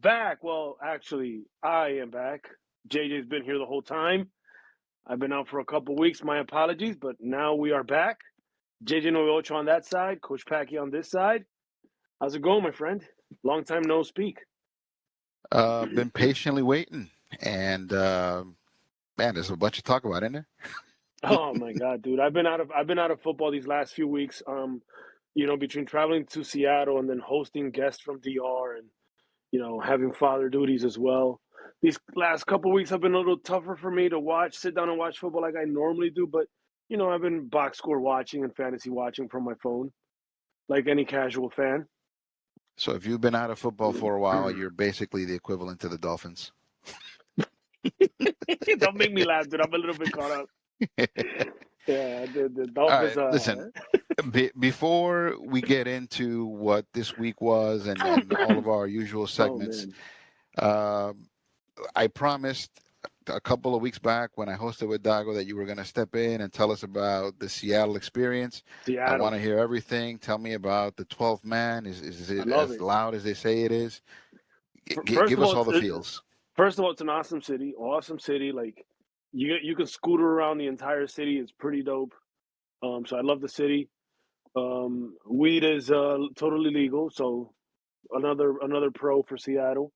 back. Well, actually, I am back. JJ's been here the whole time. I've been out for a couple weeks. My apologies, but now we are back. JJ Noviocho on that side, Coach Paki on this side. How's it going, my friend? Long time no speak. Been patiently waiting, and man, there's a bunch to talk about in there. Oh my God, dude! I've been out of football these last few weeks. Between traveling to Seattle and then hosting guests from DR and having father duties as well. These last couple weeks have been a little tougher for me to sit down and watch football like I normally do. But I've been box score watching and fantasy watching from my phone, like any casual fan. So if you've been out of football for a while, you're basically the equivalent to the Dolphins. Don't make me laugh, dude. I'm a little bit caught up. Yeah, the All Dolphins. right, listen. Before we get into what this week was and all of our usual Oh segments, man, uh, I promised a couple of weeks back when I hosted with Dago that you were going to step in and tell us about the Seattle experience. I want Seattle. to hear everything. Tell me about the 12th man. Is I it love as it. loud as they say it is? First Give of us all, all the feels. first of all, it's an awesome city. Awesome city. Like you can scooter around the entire city. It's pretty dope. So I love the city. Weed is totally legal, so another pro for Seattle.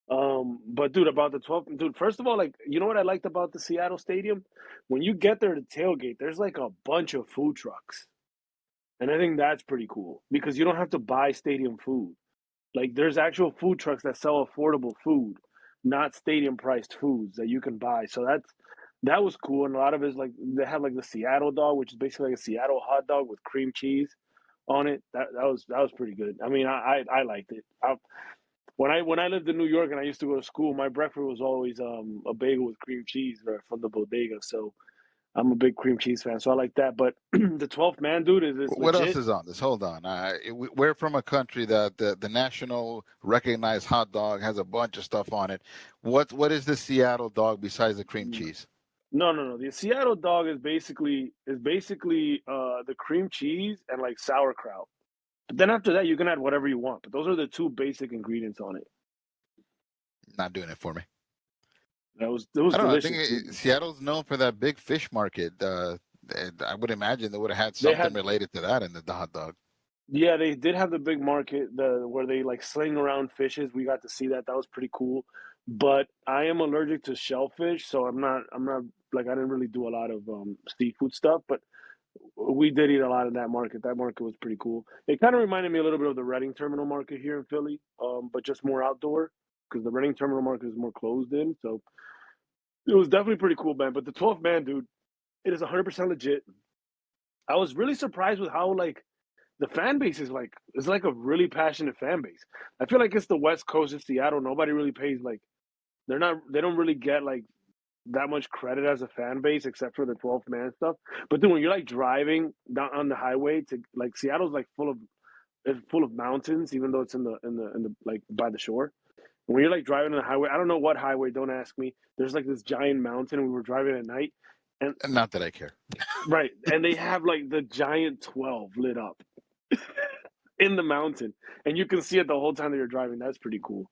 But dude, about the 12th, dude. First of all, like what I liked about the Seattle stadium, when you get there to tailgate, there's like a bunch of food trucks, and I think that's pretty cool because you don't have to buy stadium food. Like there's actual food trucks that sell affordable food, not stadium priced foods that you can buy. So that was cool, and a lot of it is like they have like the Seattle dog, which is basically like a Seattle hot dog with cream cheese on it. That was pretty good. I mean, I liked it. When I lived in New York and I used to go to school, my breakfast was always a bagel with cream cheese from the bodega. So I'm a big cream cheese fan, so I like that. But the 12th man, dude, is What else legit. is on this? Hold on. We're from a country that the national recognized hot dog has a bunch of stuff on it. What is the Seattle dog besides the cream cheese? No, no, no. The Seattle dog is basically the cream cheese and like sauerkraut. But then after that, you can add whatever you want. But those are the two basic ingredients on it. Not doing it for me. It was I don't know. I think delicious, dude. Seattle's known for that big fish market. And I would imagine they would have had They something had related to that in the hot dog. Yeah, they did have the big market, the where they like sling around fishes. We got to see that. That was pretty cool. But I am allergic to shellfish, so I'm not like I didn't really do a lot of seafood stuff, but we did eat a lot in that market. That market was pretty cool. It kind of reminded me a little bit of the Reading Terminal Market here in Philly, but just more outdoor because the Reading Terminal Market is more closed in. So it was definitely pretty cool, man. But the 12th man, dude, it is 100% legit. I was really surprised with how like the fan base is like a really passionate fan base. I feel like it's the West Coast of Seattle. Nobody really pays like they don't really get like that much credit as a fan base except for the 12th man stuff. But then when you're like driving down on the highway to like Seattle's like it's full of mountains, even though it's in the like by the shore. When you're like driving on the highway, I don't know what highway, don't ask me. There's like this giant mountain and we were driving at night and Not that I care. right, and they have like the giant 12 lit up in the mountain, and you can see it the whole time that you're driving. That's pretty cool.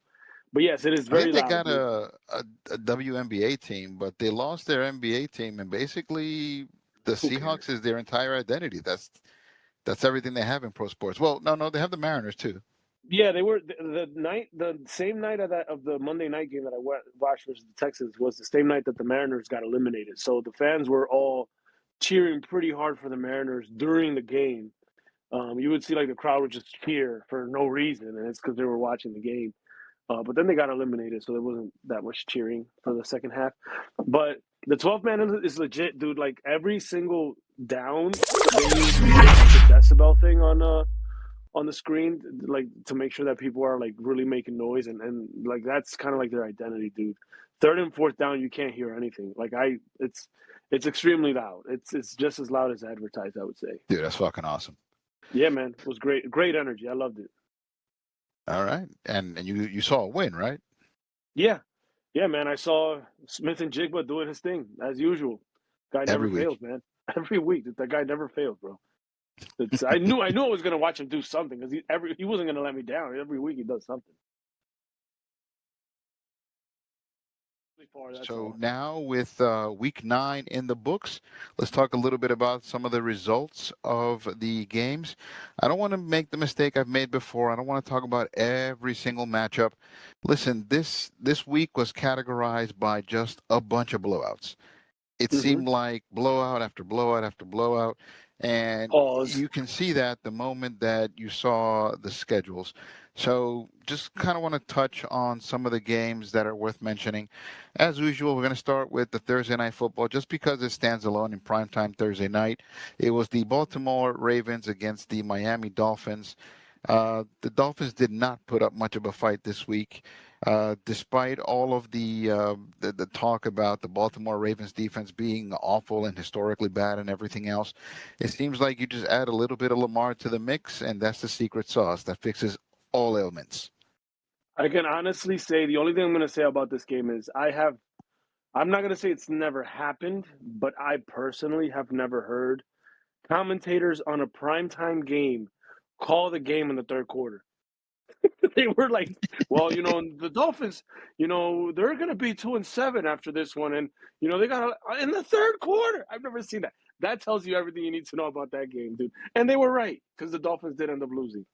But yes, it is I think very they loud, got dude. a WNBA team, but they lost their NBA team, and basically the Who cares? Seahawks is their entire identity. That's everything they have in pro sports. Well, no, they have the Mariners too. Yeah, they were the same night of the Monday night game that watched versus the Texans was the same night that the Mariners got eliminated. So the fans were all cheering pretty hard for the Mariners during the game. You would see like the crowd would just cheer for no reason, and it's because they were watching the game. But then they got eliminated, so there wasn't that much cheering for the second half. But the 12th man is legit, dude. Like every single down, they use the decibel thing on the screen, like to make sure that people are like really making noise, and like that's kind of like their identity, dude. Third and fourth down, you can't hear anything. It's extremely loud. It's just as loud as advertised, I would say. Dude, that's fucking awesome. Yeah, man, it was great. Great energy. I loved it. All right, and you saw a win, right? Yeah, yeah, man. I saw Smith and Jigba doing his thing as usual. Guy never Every week. fails, man. Every week, that guy never fails, bro. I knew I was gonna watch him do something because he wasn't gonna let me down. Every week he does something. far. That's So all. now with week 9 in the books, let's talk a little bit about some of the results of the games. I don't want to make the mistake I've made before. I don't want to talk about every single matchup. Listen, this week was categorized by just a bunch of blowouts. It Hmm. seemed like blowout after blowout after blowout. And Pause. you can see that the moment that you saw the schedules. So just kind of want to touch on some of the games that are worth mentioning. As usual, we're going to start with the Thursday night football just because it stands alone in primetime Thursday night. It was the Baltimore Ravens against the Miami Dolphins. The Dolphins did not put up much of a fight this week. Despite all of the talk about the Baltimore Ravens defense being awful and historically bad and everything else, it seems like you just add a little bit of Lamar to the mix, and that's the secret sauce that fixes all ailments. I can honestly say the only thing I'm going to say about this game is I'm not going to say it's never happened, but I personally have never heard commentators on a primetime game call the game in the third quarter. They were like, well, the Dolphins, they're going to be 2-7 after this one. And, they got in the third quarter. I've never seen that. That tells you everything you need to know about that game, dude. And they were right because the Dolphins did end up losing.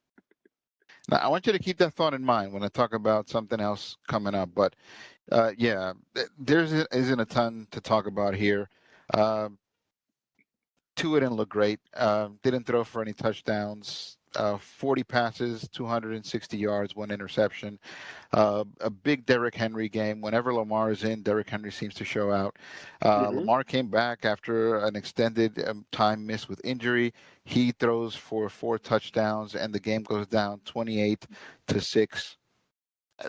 Now, I want you to keep that thought in mind when I talk about something else coming up. But yeah, there isn't a ton to talk about here. Uh, Tua didn't look great. Didn't throw for any touchdowns. 40 passes, 260 yards, one interception. A big Derrick Henry game. Whenever Lamar is in, Derrick Henry seems to show out. Hmm. Lamar came back after an extended time miss with injury. He throws for 4 touchdowns, and the game goes down 28-6.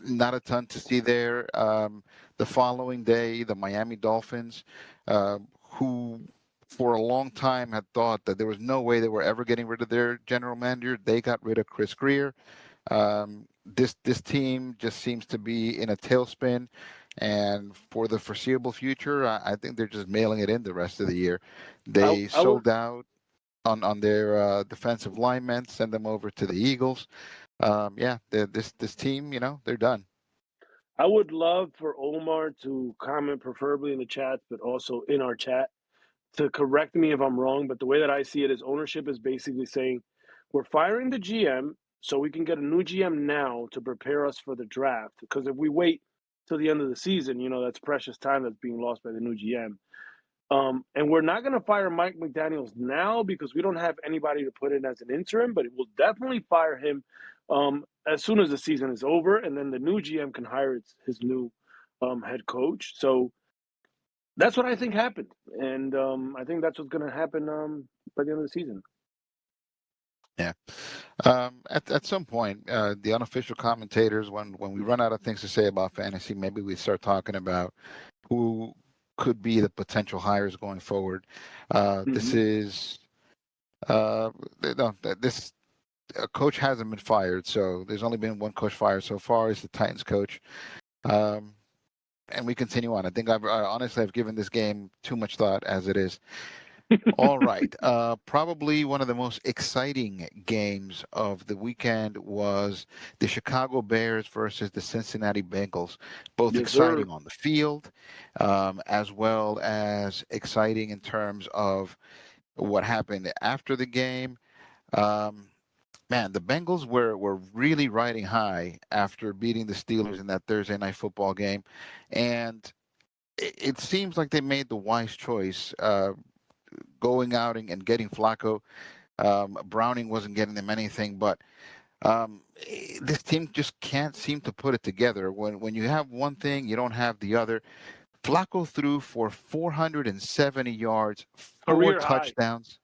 Not a ton to see there. The following day, the Miami Dolphins, who for a long time had thought that there was no way they were ever getting rid of their general manager, they got rid of Chris Greer. This team just seems to be in a tailspin, and for the foreseeable future, I think they're just mailing it in the rest of the year. They I would sold out on their defensive linemen, send them over to the Eagles. Yeah, this team, they're done. I would love for Omar to comment, preferably in the chat, but also in our chat, to correct me if I'm wrong. But the way that I see it is ownership is basically saying we're firing the GM so we can get a new GM now to prepare us for the draft. Because if we wait till the end of the season, that's precious time that's being lost by the new GM. And we're not going to fire Mike McDaniels now because we don't have anybody to put in as an interim, but we'll definitely fire him as soon as the season is over, and then the new GM can hire his new head coach. So that's what I think happened, and I think that's what's going to happen by the end of the season. Yeah. At some point, the unofficial commentators, when we run out of things to say about fantasy, maybe we start talking about who could be the potential hires going forward. This Mm-hmm. is no, this coach hasn't been fired, so there's only been one coach fired so far. Is the Titans coach, um, and we continue on. I think honestly I've given this game too much thought as it is. All right. Probably one of the most exciting games of the weekend was the Chicago Bears versus the Cincinnati Bengals. Both Yes, sir. exciting on the field, as well as exciting in terms of what happened after the game. Um, Man, the Bengals were really riding high after beating the Steelers in that Thursday night football game, and it seems like they made the wise choice. Going out and getting Flacco. Browning wasn't getting them anything, but this team just can't seem to put it together. When you have one thing, you don't have the other. Flacco threw for 470 yards, four Career high. touchdowns.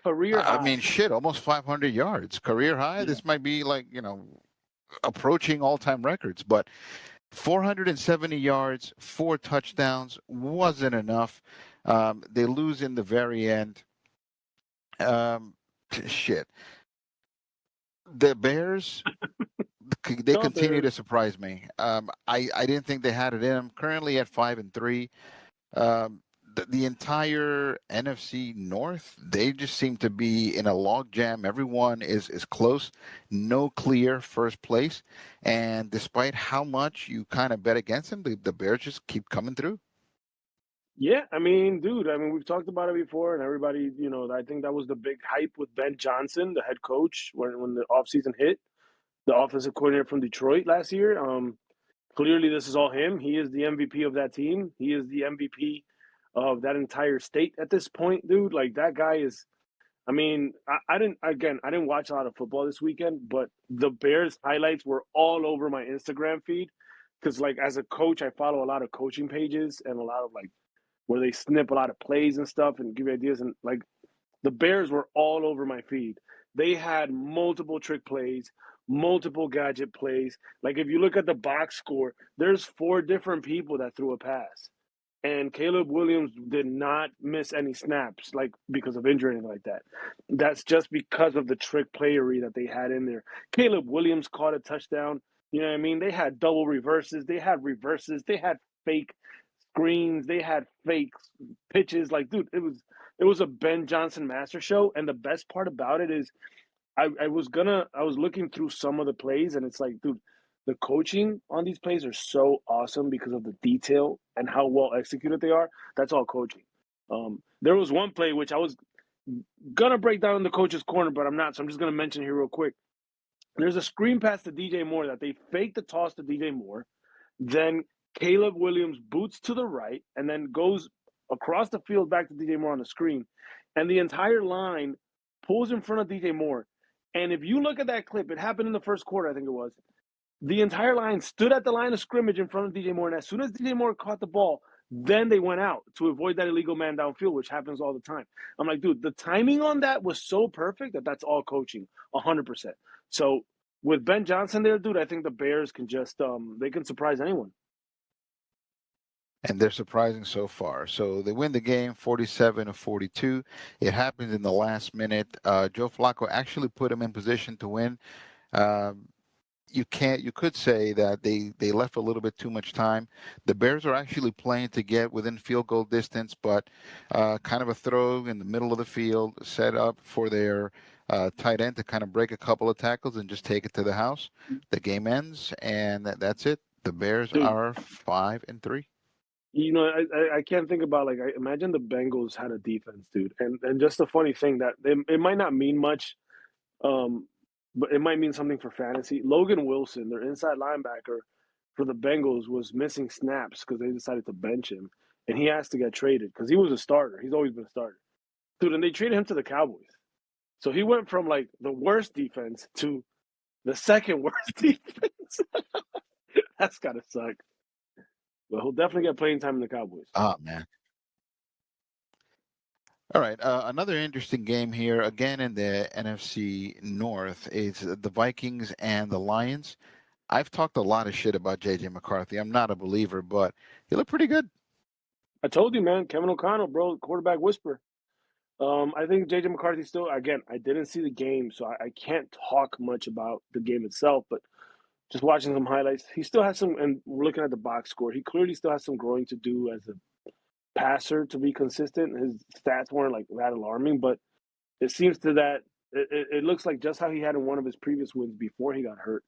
Career I high. mean, shit, almost 500 yards, career high. Yeah. This might be like approaching all-time records, but 470 yards, 4 touchdowns wasn't enough. They lose in the very end. Um, Shit. The Bears, they Go continue to Bears. surprise me. I didn't think they had it in them. Currently at 5-3. Um, the entire NFC North, they just seem to be in a logjam. Everyone is close, no clear first place, and despite how much you kind of bet against them, the Bears just keep coming through. Yeah, I mean, dude, I mean, we've talked about it before, and everybody, I think that was the big hype with Ben Johnson, the head coach, when the offseason hit, the offensive coordinator from Detroit last year. Clearly, this is all him. He is the MVP of that team. He is the MVP of that entire state at this point, dude. Like that guy is. I mean, I didn't watch a lot of football this weekend, but the Bears highlights were all over my Instagram feed because, like, as a coach, I follow a lot of coaching pages and a lot of like where they snip a lot of plays and stuff and give you ideas. And like the Bears were all over my feed. They had multiple trick plays, multiple gadget plays. Like if you look at the box score, there's 4 different people that threw a pass. And Caleb Williams did not miss any snaps, like because of injury or anything like that. That's just because of the trick playery that they had in there. Caleb Williams caught a touchdown. You know what I mean? They had double reverses. They had reverses. They had fake screens. They had fake pitches. Like, dude, it was a Ben Johnson master show. And the best part about it is I was looking through some of the plays and it's like, dude, the coaching on these plays are so awesome because of the detail and how well executed they are. That's all coaching. There was one play which I was gonna break down in the coach's corner, but I'm not, so I'm just gonna mention here real quick. There's a screen pass to DJ Moore that they faked the toss to DJ Moore. Then Caleb Williams boots to the right and then goes across the field back to DJ Moore on the screen. And the entire line pulls in front of DJ Moore. And if you look at that clip, it happened in the first quarter, I think it was. The entire line stood at the line of scrimmage in front of DJ Moore. And as soon as DJ Moore caught the ball, then they went out to avoid that illegal man downfield, which happens all the time. I'm like, dude, the timing on that was so perfect that's all coaching, 100%. So with Ben Johnson there, dude, I think the Bears can just they can surprise anyone. And they're surprising so far. So they win the game 47-42. It happens in the last minute. Joe Flacco actually put him in position to win. Um, you could say that they left a little bit too much time. The Bears are actually playing to get within field goal distance, but kind of a throw in the middle of the field set up for their tight end to kind of break a couple of tackles and just take it to the house. The game ends, and that's it. The Bears Dude, are 5-3. I can't think about like I imagine the Bengals had a defense, dude, and just a funny thing that it might not mean much, um, but it might mean something for fantasy. Logan Wilson, their inside linebacker for the Bengals, was missing snaps because they decided to bench him, and he has to get traded because he was a starter. He's always been a starter, dude, and they traded him to the Cowboys. So he went from like the worst defense to the second worst defense. That's gotta suck. But he'll definitely get playing time in the Cowboys. Oh man. All right. Another interesting game here, again in the NFC North, is the Vikings and the Lions. I've talked a lot of shit about JJ McCarthy. I'm not a believer, but he looked pretty good. I told you, man, Kevin O'Connell, bro, quarterback whisperer. I think JJ McCarthy still, again, I didn't see the game, so I can't talk much about the game itself, but just watching some highlights, he still has some, and we're looking at the box score, he clearly still has some growing to do as a passer to be consistent. His stats weren't like that alarming, but it seems to that, it looks like just how he had in one of his previous wins before he got hurt.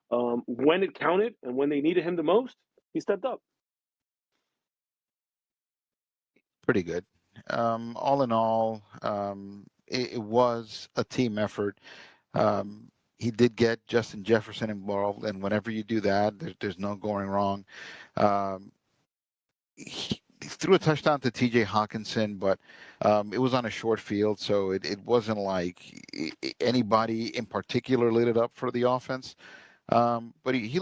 When it counted and when they needed him the most, he stepped up. Pretty good. All in all, it was a team effort. He did get Justin Jefferson involved, and whenever you do that, there's no going wrong. He threw a touchdown to T.J. Hawkinson, but it was on a short field, so it wasn't like anybody in particular lit it up for the offense. But he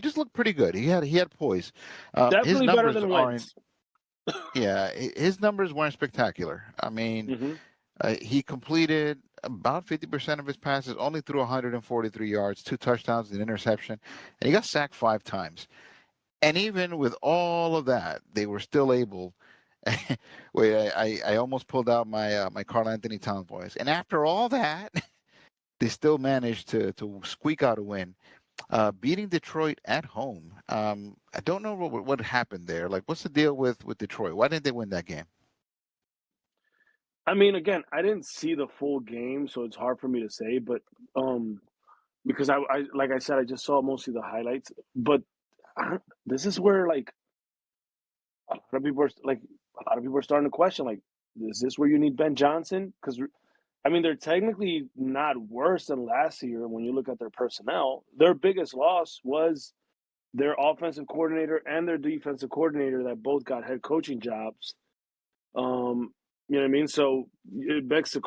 just looked pretty good. He had poise. His Definitely better numbers than aren't. Wentz. Yeah, his numbers weren't spectacular. I mean, Mm-hmm. he completed about 50% of his passes, only threw 143 yards, 2 touchdowns, an interception, and he got sacked 5 times. And even with all of that, they were still able. Wait, I almost pulled out my Carl Anthony Towns voice. And after all that, they still managed to squeak out a win. beating Detroit at home. I don't know what happened there. Like, what's the deal with Detroit? Why didn't they win that game? I mean, again, I didn't see the full game, so it's hard for me to say. But um, because I like I said, I just saw mostly the highlights. But this is where like a lot of people are like a lot of people are starting to question like, is this where you need Ben Johnson? Because I mean, they're technically not worse than last year when you look at their personnel. Their biggest loss was their offensive coordinator and their defensive coordinator that both got head coaching jobs. You know what I mean? So it begs the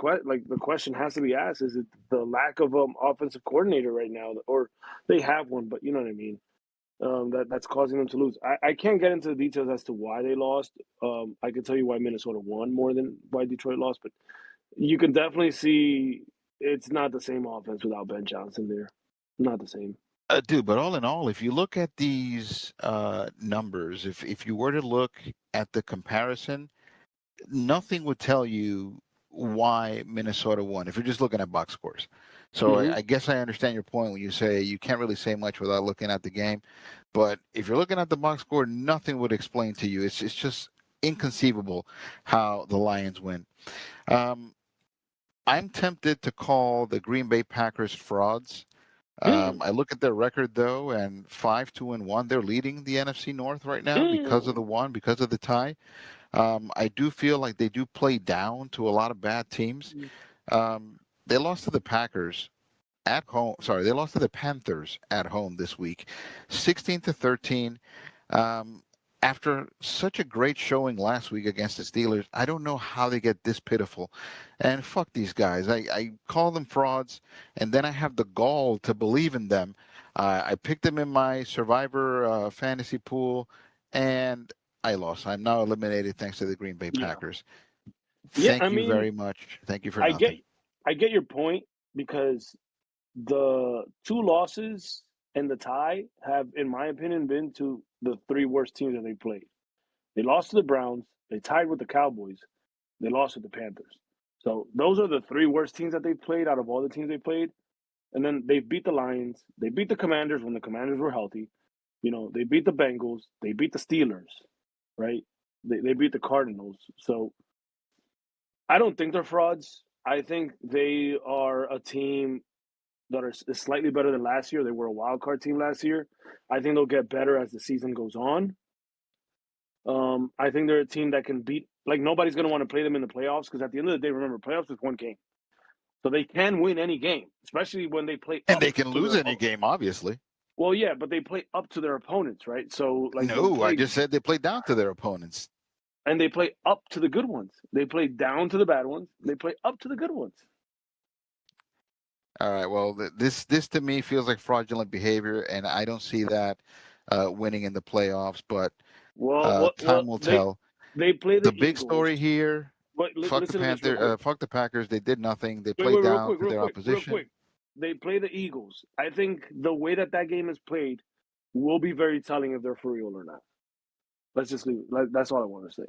the question has to be asked: is it the lack of offensive coordinator right now, or they have one, but you know what I mean? That's causing them to lose. I can't get into the details as to why they lost. I can tell you why Minnesota won more than why Detroit lost, but you can definitely see it's not the same offense without Ben Johnson there. Not the same. Dude, but all in all, if you look at these numbers, if you were to look at the comparison, nothing would tell you why Minnesota won if you're just looking at box scores. So Hmm. I guess I understand your point when you say you can't really say much without looking at the game. But if you're looking at the box score, nothing would explain to you. It's just inconceivable how the Lions win. Um, I'm tempted to call the Green Bay Packers frauds. Mm. I look at their record though, and 5-2-1. They're leading the NFC North right now because of Mm. the one, because of the tie. I do feel like they do play down to a lot of bad teams. They lost to the Packers at home. Sorry, they lost to the Panthers at home this week, 16-13. Um, After such a great showing last week against the Steelers, I don't know how they get this pitiful. And fuck these guys. I call them frauds, and then I have the gall to believe in them. I picked them in my Survivor fantasy pool, and I lost. I'm now eliminated thanks to the Green Bay Yeah. Packers. Yeah, I Thank you mean, very much. Thank you for I get nothing. I get your point because the two losses and the tie have, in my opinion, been to the three worst teams that they played. They lost to the Browns, they tied with the Cowboys, they lost with the Panthers. So those are the three worst teams that they played out of all the teams they played. And then they beat the Lions, they beat the Commanders when the Commanders were healthy. You know, they beat the Bengals, they beat the Steelers, right? They beat the Cardinals. So I don't think they're frauds. I think they are a team that is slightly better than last year. They were a wild card team last year. I think they'll get better as the season goes on. I think they're a team that can beat. Like nobody's going to want to play them in the playoffs because at the end of the day, remember, playoffs is one game, so they can win any game, especially when they play And up they can to lose their. any game, obviously. Well, yeah, but they play up to their opponents, right? So like they'll No, I play just said they play down to their opponents. and they play up to the good ones. They play down to the bad ones. They play up to the good ones. All right. Well, this to me feels like fraudulent behavior, and I don't see that winning in the playoffs. But Well, time will tell. they play the The big Eagles. story here: But listen to this real quick. Fuck the Packers. They did nothing. They Wait, played real down quick, to real their quick, real opposition. quick. They play the Eagles. I think the way that that game is played will be very telling if they're for real or not. Let's just leave it. That's all I want to say.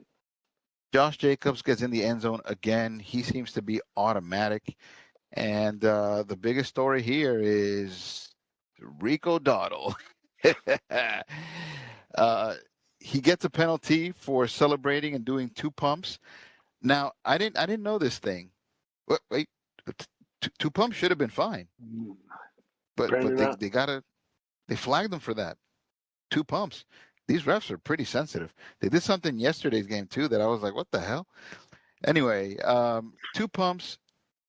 Josh Jacobs gets in the end zone again. He seems to be automatic. And the biggest story here is Rico Dottle. uh, he gets a penalty for celebrating and doing two pumps. Now, I didn't know this thing. Wait, two pumps should have been fine, but Apparently not. they flagged them for that. Two pumps. These refs are pretty sensitive. They did something yesterday's game too that I was like, what the hell? Anyway, two pumps.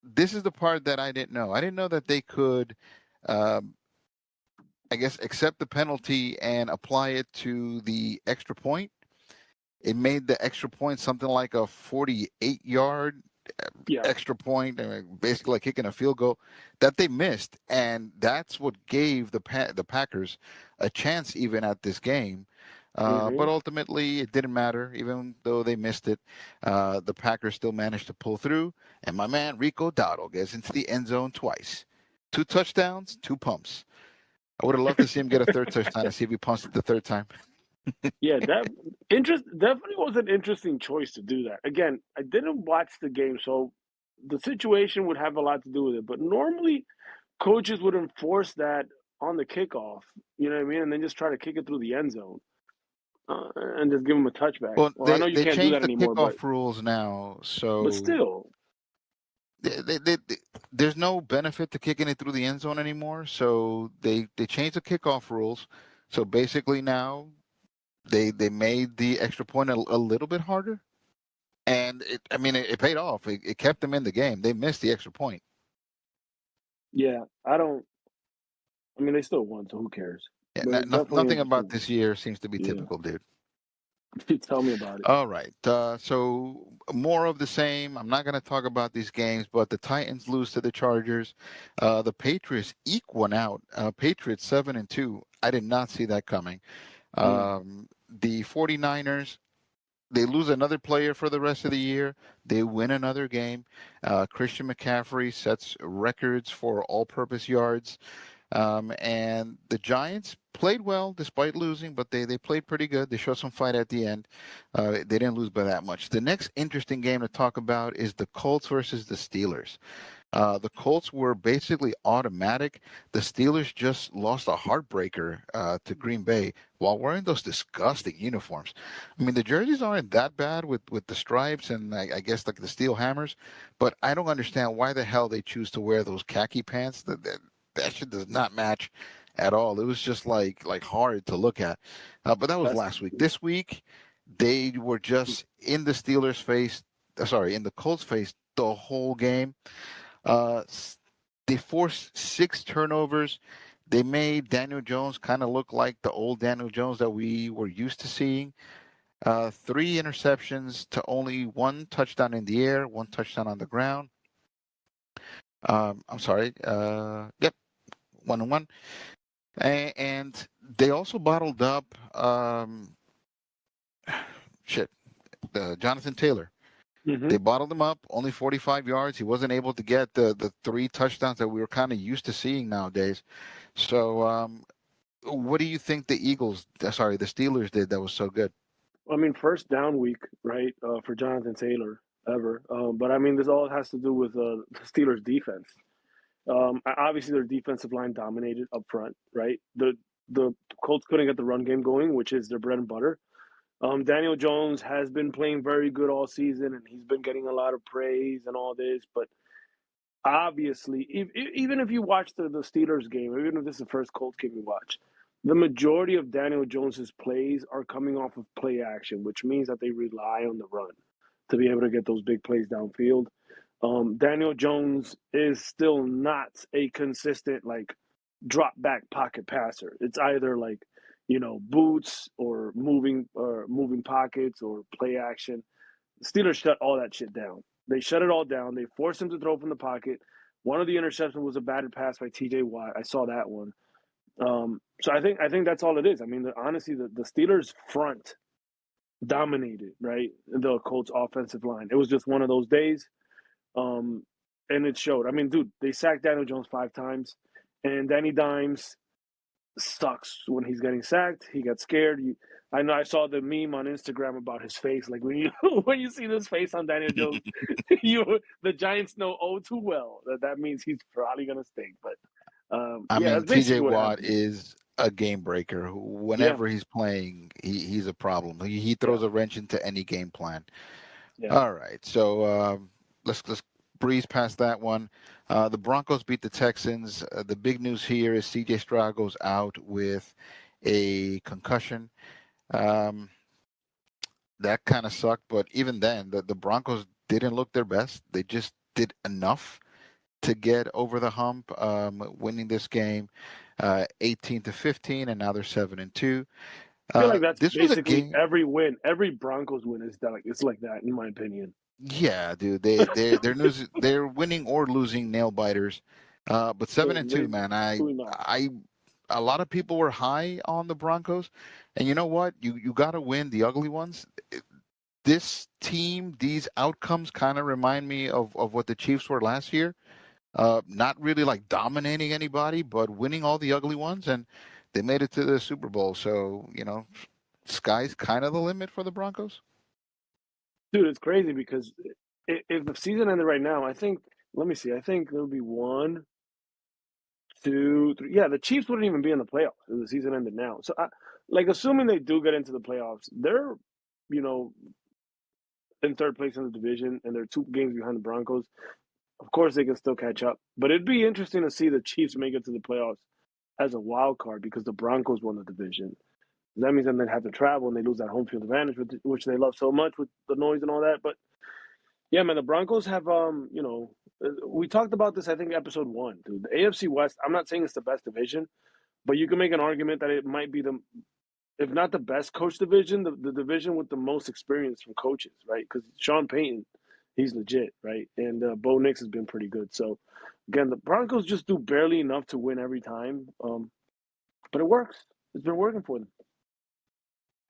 This is the part that I didn't know. I didn't know that they could, um, I guess, accept the penalty and apply it to the extra point. It made the extra point something like a 48-yard Yeah. extra point, basically like kicking a field goal that they missed, and that's what gave the Packers a chance even at this game. Hmm. But ultimately, it didn't matter. Even though they missed it, the Packers still managed to pull through. And my man Rico Dowdle gets into the end zone twice, two touchdowns, two pumps. I would have loved to see him get a third touchdown and see if he punts it the third time. Yeah, that definitely was an interesting choice to do that. Again, I didn't watch the game, so the situation would have a lot to do with it. But normally, coaches would enforce that on the kickoff. You know what I mean? And then just try to kick it through the end zone and just give them a touchback. Well, Well, I know you they can't do changed that the anymore, kickoff rules now, but so still, there's no benefit to kicking it through the end zone anymore. So they changed the kickoff rules. So basically now they made the extra point a little bit harder, and it paid off. It kept them in the game. They missed the extra point. yeah, I don't. I mean, they still won, so who cares? Yeah, But it's definitely nothing about interesting. this year seems to be Yeah, typical, dude. tell me about it. All right. So more of the same. I'm not going to talk about these games, but the Titans lose to the Chargers. The Patriots eke one out. Patriots 7-2. I did not see that coming. Mm. The 49ers, they lose another player for the rest of the year. They win another game. Christian McCaffrey sets records for all-purpose yards. And the Giants played well despite losing, but they played pretty good. They showed some fight at the end. They didn't lose by that much. The next interesting game to talk about is the Colts versus the Steelers. The Colts were basically automatic. The Steelers just lost a heartbreaker to Green Bay while wearing those disgusting uniforms. I mean, the jerseys aren't that bad with the stripes and I guess like the steel hammers, but I don't understand why the hell they choose to wear those khaki pants. That shit does not match at all. It was just like hard to look at. But that was That's last week. This week, they were just in the Steelers' face. Sorry, in the Colts' face the whole game. Uh, they forced 6 turnovers. They made Daniel Jones kind of look like the old Daniel Jones that we were used to seeing. 3 interceptions to only 1 touchdown in the air, 1 touchdown on the ground. I'm sorry. Yep, 1-1. And they also bottled up shit, Jonathan Taylor. mm-hmm. They bottled him up, only 45 yards. He wasn't able to get the 3 touchdowns that we were kind of used to seeing nowadays. So, what do you think the Steelers did that was so good? I mean, first down week, right, for Jonathan Taylor ever. But I mean, this all has to do with the Steelers' defense. Obviously, their defensive line dominated up front, right? The Colts couldn't get the run game going, which is their bread and butter. Daniel Jones has been playing very good all season, and he's been getting a lot of praise and all this. But obviously, even if you watch the Steelers game, even if this is the first Colts game you watch, the majority of Daniel Jones's plays are coming off of play action, which means that they rely on the run to be able to get those big plays downfield. Daniel Jones is still not a consistent like drop back pocket passer. It's either like boots or moving pockets or play action. The Steelers shut all that shit down. They shut it all down. They forced him to throw from the pocket. One of the interceptions was a batted pass by T.J. Watt. I saw that one. So I think that's all it is. I mean, honestly, the Steelers front dominated, right? The Colts offensive line. It was just one of those days, um, and it showed. I mean, dude, they sacked Daniel Jones 5 times, and Danny Dimes sucks when he's getting sacked. He got scared. I know I saw the meme on Instagram about his face. Like when you when you see this face on Daniel Jones, the Giants know oh too well that means he's probably gonna stink. But I yeah, mean, that's T.J. basically what Watt happened. is a game breaker. Yeah, Whenever he's playing, he's a problem. He yeah, throws a wrench into any game plan. yeah. All right, so let's breeze past that one. The Broncos beat the Texans. The big news here is C.J. Stroud goes out with a concussion. Um, that kind of sucked, but even then, the Broncos didn't look their best. They just did enough to get over the hump, winning this game 18-15, and now they're 7-2. I feel like that's This was a basically game. every win. Every Broncos win is that like it's like that in my opinion. Yeah, dude, they're winning or losing nail biters. But seven and They two, man. truly not. A lot of people were high on the Broncos, and you know what? You got to win the ugly ones. This team, these outcomes kind of remind me of what the Chiefs were last year. Not really like dominating anybody, but winning all the ugly ones, and they made it to the Super Bowl. So sky's kind of the limit for the Broncos. Dude, it's crazy because if the season ended right now, I think let me see, I think there would be one, 2, 3. Yeah, the Chiefs wouldn't even be in the playoffs if the season ended now. So, like, assuming they do get into the playoffs, they're, you know, in third place in the division, and they're 2 games behind the Broncos. Of course, they can still catch up, but it'd be interesting to see the Chiefs make it to the playoffs as a wild card because the Broncos won the division. That means then they'd have to travel and they lose that home field advantage, which they love so much with the noise and all that. But yeah, man, the Broncos have, we talked about this, I think, episode 1, dude. The AFC West, I'm not saying it's the best division, but you can make an argument that it might be if not the best coach division, the division with the most experience from coaches, right? Because Sean Payton, he's legit, right? And Bo Nix has been pretty good. So, again, the Broncos just do barely enough to win every time, but it works. It's been working for them.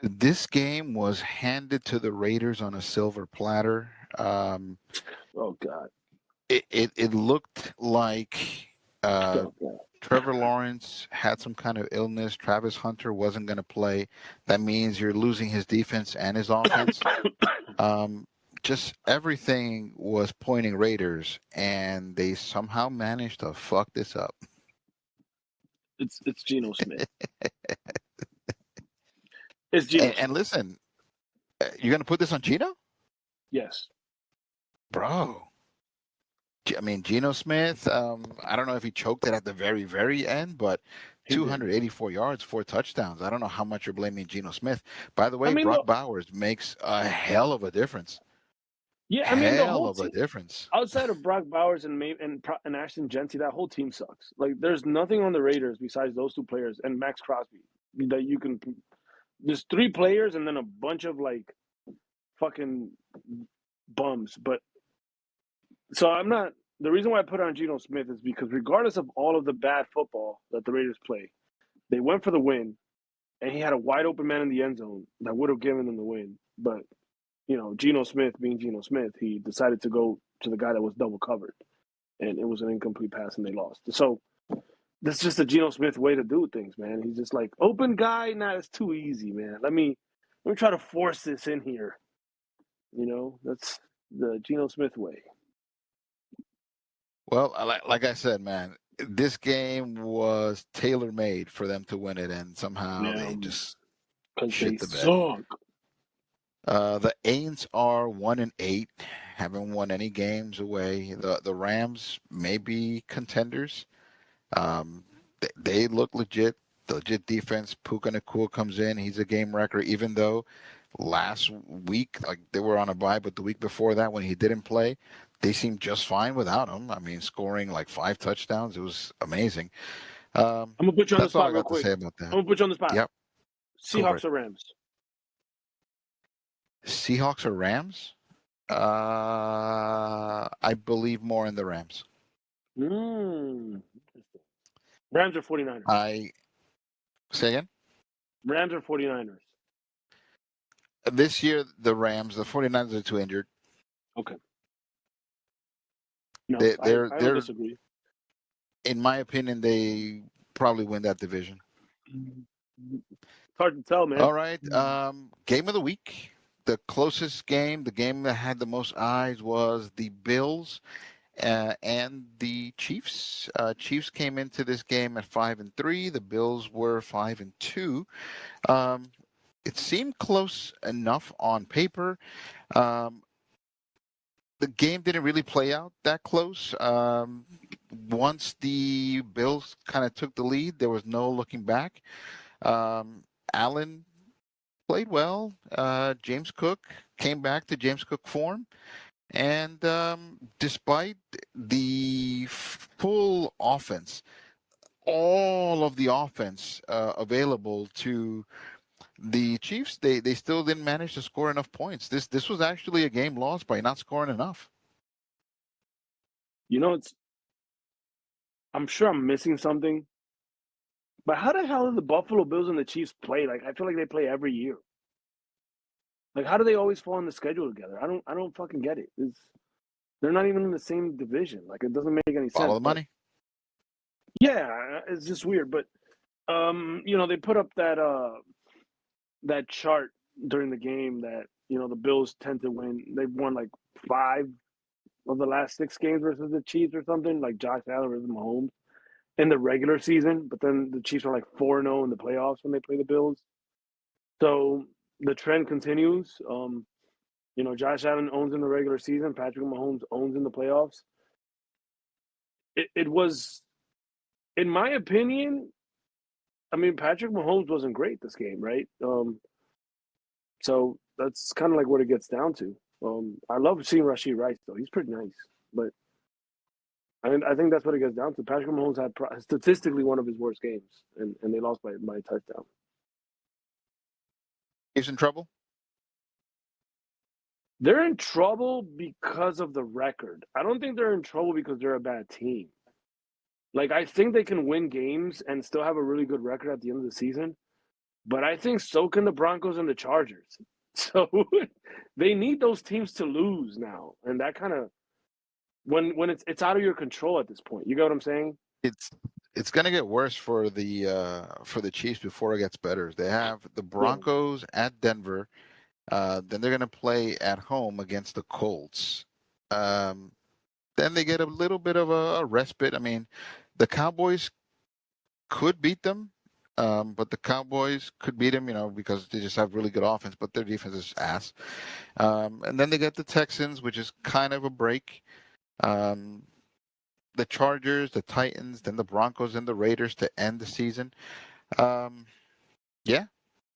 This game was handed to the Raiders on a silver platter. Oh, God. It looked like Oh, God. Trevor Lawrence had some kind of illness. Travis Hunter wasn't going to play. That means you're losing his defense and his offense. Just everything was pointing Raiders, and they somehow managed to fuck this up. It's Geno Smith. It's Geno Smith. And listen, you're going to put this on Geno? Yes. Bro. I mean, Geno Smith, I don't know if he choked it at the very, very end, but 284 yards, 4 touchdowns. I don't know how much you're blaming Geno Smith. By the way, Brock Bowers makes a hell of a difference. Yeah, I mean, the whole team, difference. Outside of Brock Bowers and Ashton Genty, that whole team sucks. Like, there's nothing on the Raiders besides those 2 players and Max Crosby that you can. There's 3 players and then a bunch of like fucking bums. But so I'm not. The reason why I put on Geno Smith is because regardless of all of the bad football that the Raiders play, they went for the win, and he had a wide open man in the end zone that would have given them the win. But Geno Smith being Geno Smith, he decided to go to the guy that was double covered, and it was an incomplete pass, and they lost. So that's just a Geno Smith way to do things, man. He's just like, open guy, nah, it's too easy, man. Let me try to force this in here. That's the Geno Smith way. Well, like I said, man, this game was tailor-made for them to win it, and somehow they just shit the bed. Suck. The Aints are 1-8, haven't won any games away. The Rams may be contenders. They look legit defense. Puka Nacua comes in. He's a game wrecker, even though last week, like, they were on a bye, but the week before that, when he didn't play, they seemed just fine without him. I mean, scoring like 5 touchdowns. It was amazing. I'm going to put you on the spot real quick. To say about that. I'm going to put you on the spot. Yep. Seahawks or Rams? Seahawks or Rams? I believe more in the Rams. Rams or 49ers? Say again? Rams or 49ers? This year, the Rams. The 49ers are too injured. Okay. No, I don't disagree. In my opinion, they probably win that division. It's hard to tell, man. All right. Game of the week. The closest game, the game that had the most eyes, was the Bills and the Chiefs. Chiefs came into this game at 5-3. The Bills were 5-2. It seemed close enough on paper. The game didn't really play out that close. Once the Bills kind of took the lead, there was no looking back. Allen played well. James Cook came back to James Cook form. And despite the full offense, all of the offense available to the Chiefs, they still didn't manage to score enough points. This was actually a game lost by not scoring enough. I'm sure I'm missing something, but how the hell do the Buffalo Bills and the Chiefs play? Like, I feel like they play every year. Like, how do they always fall on the schedule together? I don't fucking get it. They're not even in the same division. Like, it doesn't make any sense. Follow the money. Yeah, it's just weird. But they put up that chart during the game that the Bills tend to win. They've won like 5 of the last 6 games versus the Chiefs or something, like Josh Allen versus Mahomes. in the regular season, but then the Chiefs are like 4-0 in the playoffs when they play the Bills. So the trend continues. Josh Allen owns in the regular season. Patrick Mahomes owns in the playoffs. It was, in my opinion, I mean, Patrick Mahomes wasn't great this game, right? So that's kind of like what it gets down to. I love seeing Rashid Rice, though. He's pretty nice. But I think that's what it gets down to. Patrick Mahomes had statistically one of his worst games, and they lost by a touchdown. He's in trouble? They're in trouble because of the record. I don't think they're in trouble because they're a bad team. Like, I think they can win games and still have a really good record at the end of the season. But I think so can the Broncos and the Chargers. So they need those teams to lose now. And that kind of, when it's out of your control at this point. You get what I'm saying? It's going to get worse for the Chiefs before it gets better. They have the Yeah. Broncos at Denver. Then they're going to play at home against the Colts. Then they get a little bit of a respite. I mean, the Cowboys could beat them, but the Cowboys could beat them, because they just have really good offense, but their defense is ass. And then they get the Texans, which is kind of a break. The Chargers, the Titans, then the Broncos and the Raiders to end the season. Yeah,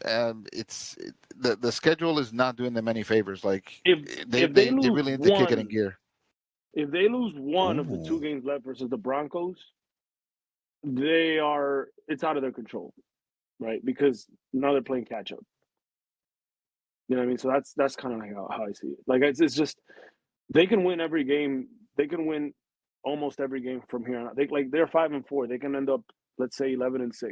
the schedule is not doing them any favors. Like If they they they, they lose really need to kick it in one, gear. if they lose one of the two Ooh. games left versus the Broncos, it's out of their control, right? Because now they're playing catch up. You know what I mean? So that's kind of like how I see it. Like it's just they can win every game. They can win almost every game from here on out. They're 5-4. They can end up, let's say, 11-6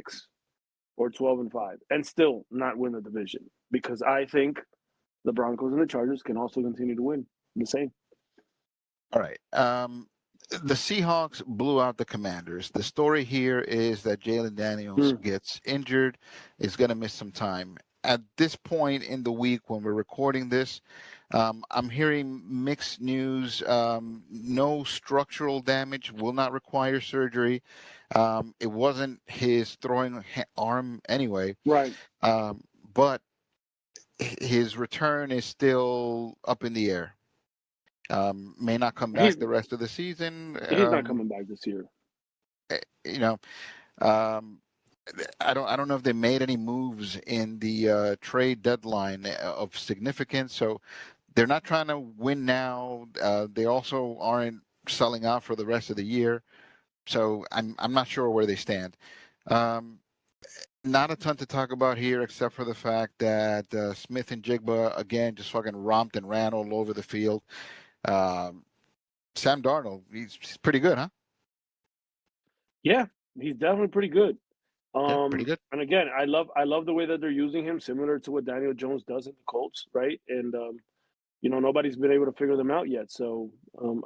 or 12-5, and still not win the division, because I think the Broncos and the Chargers can also continue to win the same. All right. The Seahawks blew out the Commanders. The story here is that Jalen Daniels gets injured, is going to miss some time. At this point in the week when we're recording this, I'm hearing mixed news. No structural damage, will not require surgery. It wasn't his throwing arm anyway, Right. but his return is still up in the air. May not come back He's the rest of the season. he's not coming back this year. You know, um, I don't know if they made any moves in the trade deadline of significance. So they're not trying to win now. They also aren't selling out for the rest of the year. So I'm not sure where they stand. Not a ton to talk about here, except for the fact that Smith and Jigba again just fucking romped and ran all over the field. Sam Darnold, he's pretty good, huh? Yeah, he's definitely pretty good. Yeah, pretty good. And again, I love the way that they're using him, similar to what Daniel Jones does at the Colts, right? And nobody's been able to figure them out yet. So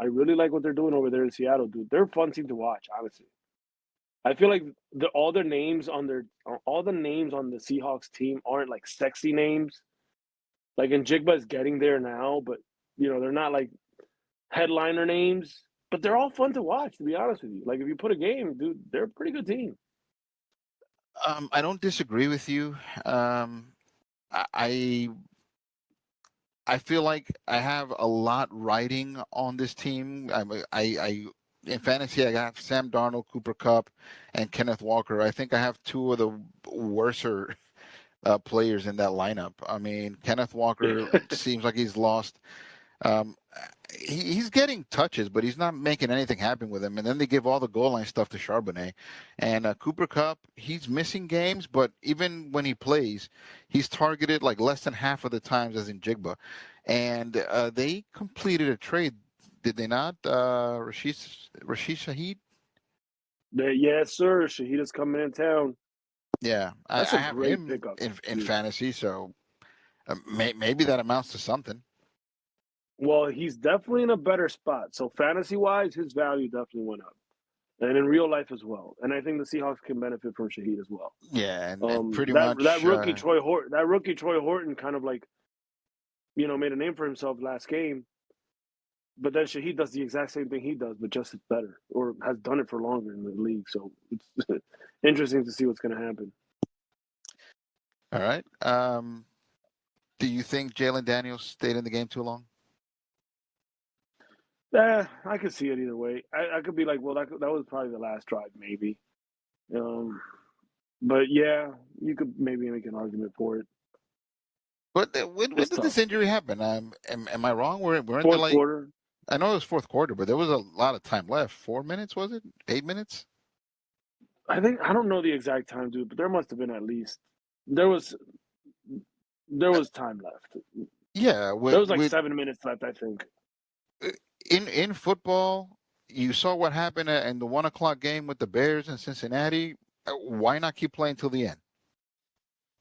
I really like what they're doing over there in Seattle, dude. They're a fun team to watch, honestly. I feel like all the names on the Seahawks team aren't like sexy names. Like, and Jigba is getting there now, but they're not like headliner names. But they're all fun to watch, to be honest with you. Like, if you put a game, dude, they're a pretty good team. I don't disagree with you. I I feel like I have a lot riding on this team. I in fantasy I got Sam Darnold, Cooper Kupp, and Kenneth Walker. I think I have two of the worser players in that lineup. I mean, Kenneth Walker seems like he's lost. Um, he's getting touches, but he's not making anything happen with him. And then they give all the goal line stuff to Charbonnet. And Cooper Kupp, he's missing games, but even when he plays, he's targeted like less than half of the times as in Jigba. And they completed a trade, did they not? Rashid Shaheed? Yes, sir. Shahid is coming in town. Yeah, I That's a have great him pickup. in fantasy, so maybe that amounts to something. Well, he's definitely in a better spot. So fantasy-wise, his value definitely went up, and in real life as well. And I think the Seahawks can benefit from Shahid as well. Yeah, and pretty That much. rookie Troy Horton kind of like made a name for himself last game. but then Shaheed does the exact same thing he does, but just better, or has done it for longer in the league. So it's interesting to see what's going to happen. All right. Do you think Jalen Daniels stayed in the game too long? I could see it either way. I could be like, well, that was probably the last drive, maybe. Um, but yeah, you could maybe make an argument for it. But when It's did tough. this injury happen? Am I wrong? We're into Fourth like, quarter. I know it was fourth quarter, but there was a lot of time left. 4 minutes, was it? 8 minutes? I don't know the exact time, dude, but there must have been at least there was there Uh, was time left. Yeah, There was like 7 minutes left, I think. uh, in football, you saw what happened in the 1 o'clock game with the Bears in Cincinnati. Why not keep playing till the end?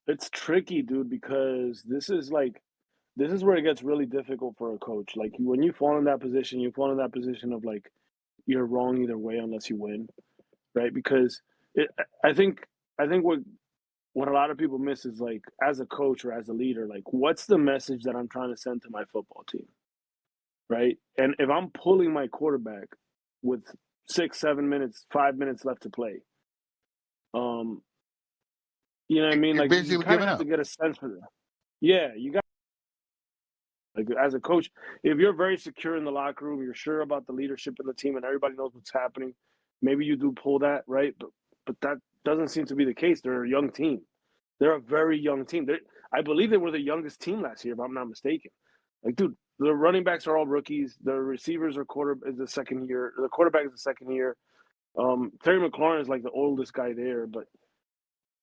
It's tricky, dude, because this is where it gets really difficult for a coach. Like when you fall in that position, you fall in that position of like you're wrong either way unless you win, right? Because it, I think I think what a lot of people miss is like as a coach or as a leader, like what's the message that I'm trying to send to my football team, right? And if I'm pulling my quarterback with 6, 7 minutes, 5 minutes left to play, um, you know what I mean? You're Like you basically kind of giving have to up. get a sense for that. Yeah, you got like as a coach, if you're very secure in the locker room, you're sure about the leadership in the team, and everybody knows what's happening. Maybe you do pull that, right? But that doesn't seem to be the case. They're a young team. They're a very young team. I believe they were the youngest team last year, if I'm not mistaken. Like, dude, the running backs are all rookies. The receivers are quarter is the second year. The quarterback is the second year. Terry McLaurin is like the oldest guy there. But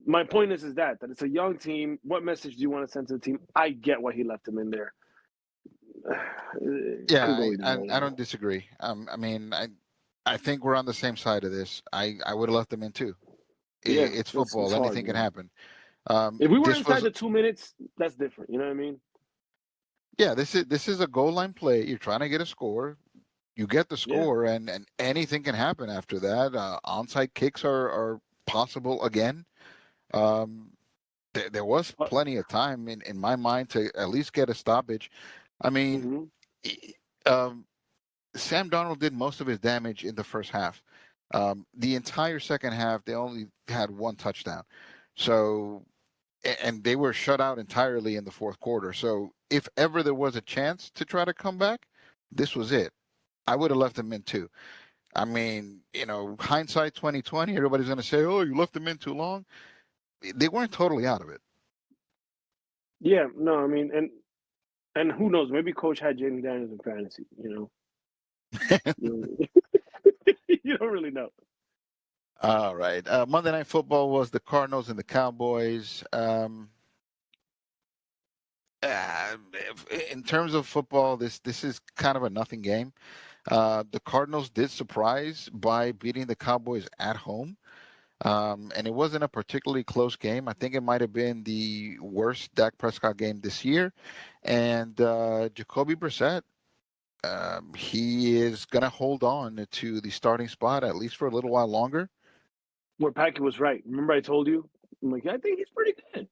my point is that it's a young team. What message do you want to send to the team? I get why he left him in there. It Yeah, could go either I way. don't disagree. I mean, I think we're on the same side of this. I would have left them in too. Yeah, It's it's football. hard, Anything can man. happen. If we were This inside was the 2 minutes, that's different. You know what I mean? Yeah, this is a goal line play. You're trying to get a score. You get the Yeah. score, and anything can happen after that. Onside kicks are possible again. Um, there was plenty of time in my mind to at least get a stoppage. I mean, Mm-hmm. e- um, Sam Donald did most of his damage in the first half. The entire second half, they only had one touchdown. So, and they were shut out entirely in the fourth quarter. So, if ever there was a chance to try to come back, this was it. I would have left them in too. I mean, hindsight 2020, everybody's going to say, "Oh, you left them in too long." They weren't totally out of it. Yeah. No, I mean, and who knows? Maybe Coach had Jaden Daniels in fantasy. You you don't really know. All right. Monday Night Football was the Cardinals and the Cowboys. Uh, in terms of football, this is kind of a nothing game. The Cardinals did surprise by beating the Cowboys at home, and it wasn't a particularly close game. I think it might have been the worst Dak Prescott game this year. And Jacoby Brissett, he is going to hold on to the starting spot at least for a little while longer. Where Paki was right. Remember I told you? I'm like, I think he's pretty good.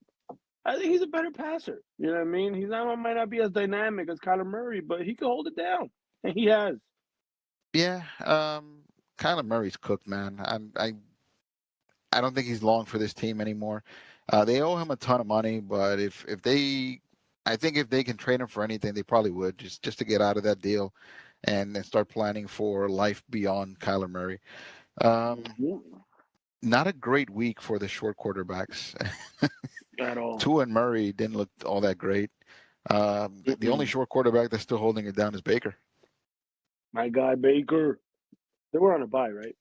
I think he's a better passer. You know what I mean? Might not be as dynamic as Kyler Murray, but he can hold it down, and he has. Yeah, Kyler Murray's cooked, man. I don't think he's long for this team anymore. They owe him a ton of money, but I think if they can trade him for anything, they probably would just to get out of that deal, and then start planning for life beyond Kyler Murray. Um, Mhm. Not a great week for the short quarterbacks. At all. Tua and Murray didn't look all that great. The only Mm-mm. short quarterback that's still holding it down is Baker. My guy Baker. They were on a bye, right?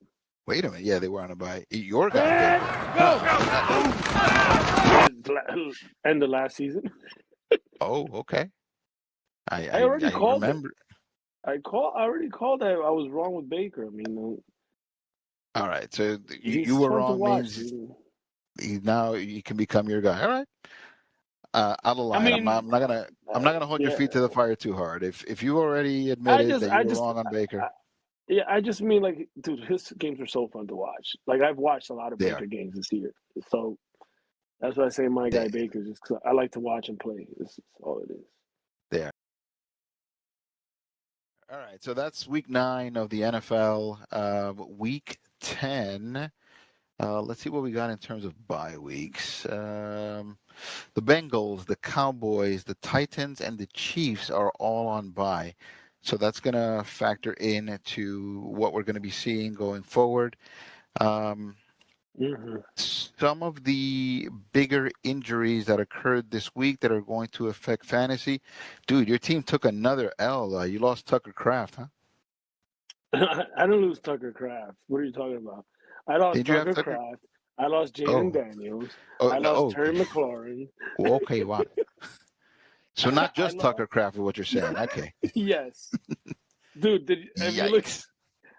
Wait a minute, yeah, they were on a bye. Your guy And Baker. end of last season. Oh, okay. I I I, already I called it. remember. I already called that I was wrong with Baker. I mean, All right, so you he's were fun to wrong watch, means dude. now you can become your guy. All right. I'll I lie. mean, I'm not gonna hold your yeah. feet to the fire too hard. If you already admitted that you I were just, wrong on I, Baker, yeah. I just mean like, dude, his games are so fun to watch. Like I've watched a lot of they are. Baker games this year, so that's why I say my They guy Baker, just 'cause I like to watch him play. That's all it is. they are. All right, so that's week 9 of the NFL. Week 10. Let's see what we got in terms of bye weeks. The Bengals, the Cowboys, the Titans, and the Chiefs are all on bye. So that's going to factor into what we're going to be seeing going forward. Um, Mm-hmm. some of the bigger injuries that occurred this week that are going to affect fantasy. Dude, your team took another L. You lost Tucker Kraft, huh? I didn't lose Tucker Kraft. What are you talking about? I lost Did you have Tucker Tucker? Kraft. I lost Jaden Oh, Daniels. oh, I no, lost oh, Terry McLaurin. well, okay, wow. So not I just lost. Tucker Kraft is what you're saying. Okay. Yes, dude. If you look, Yikes.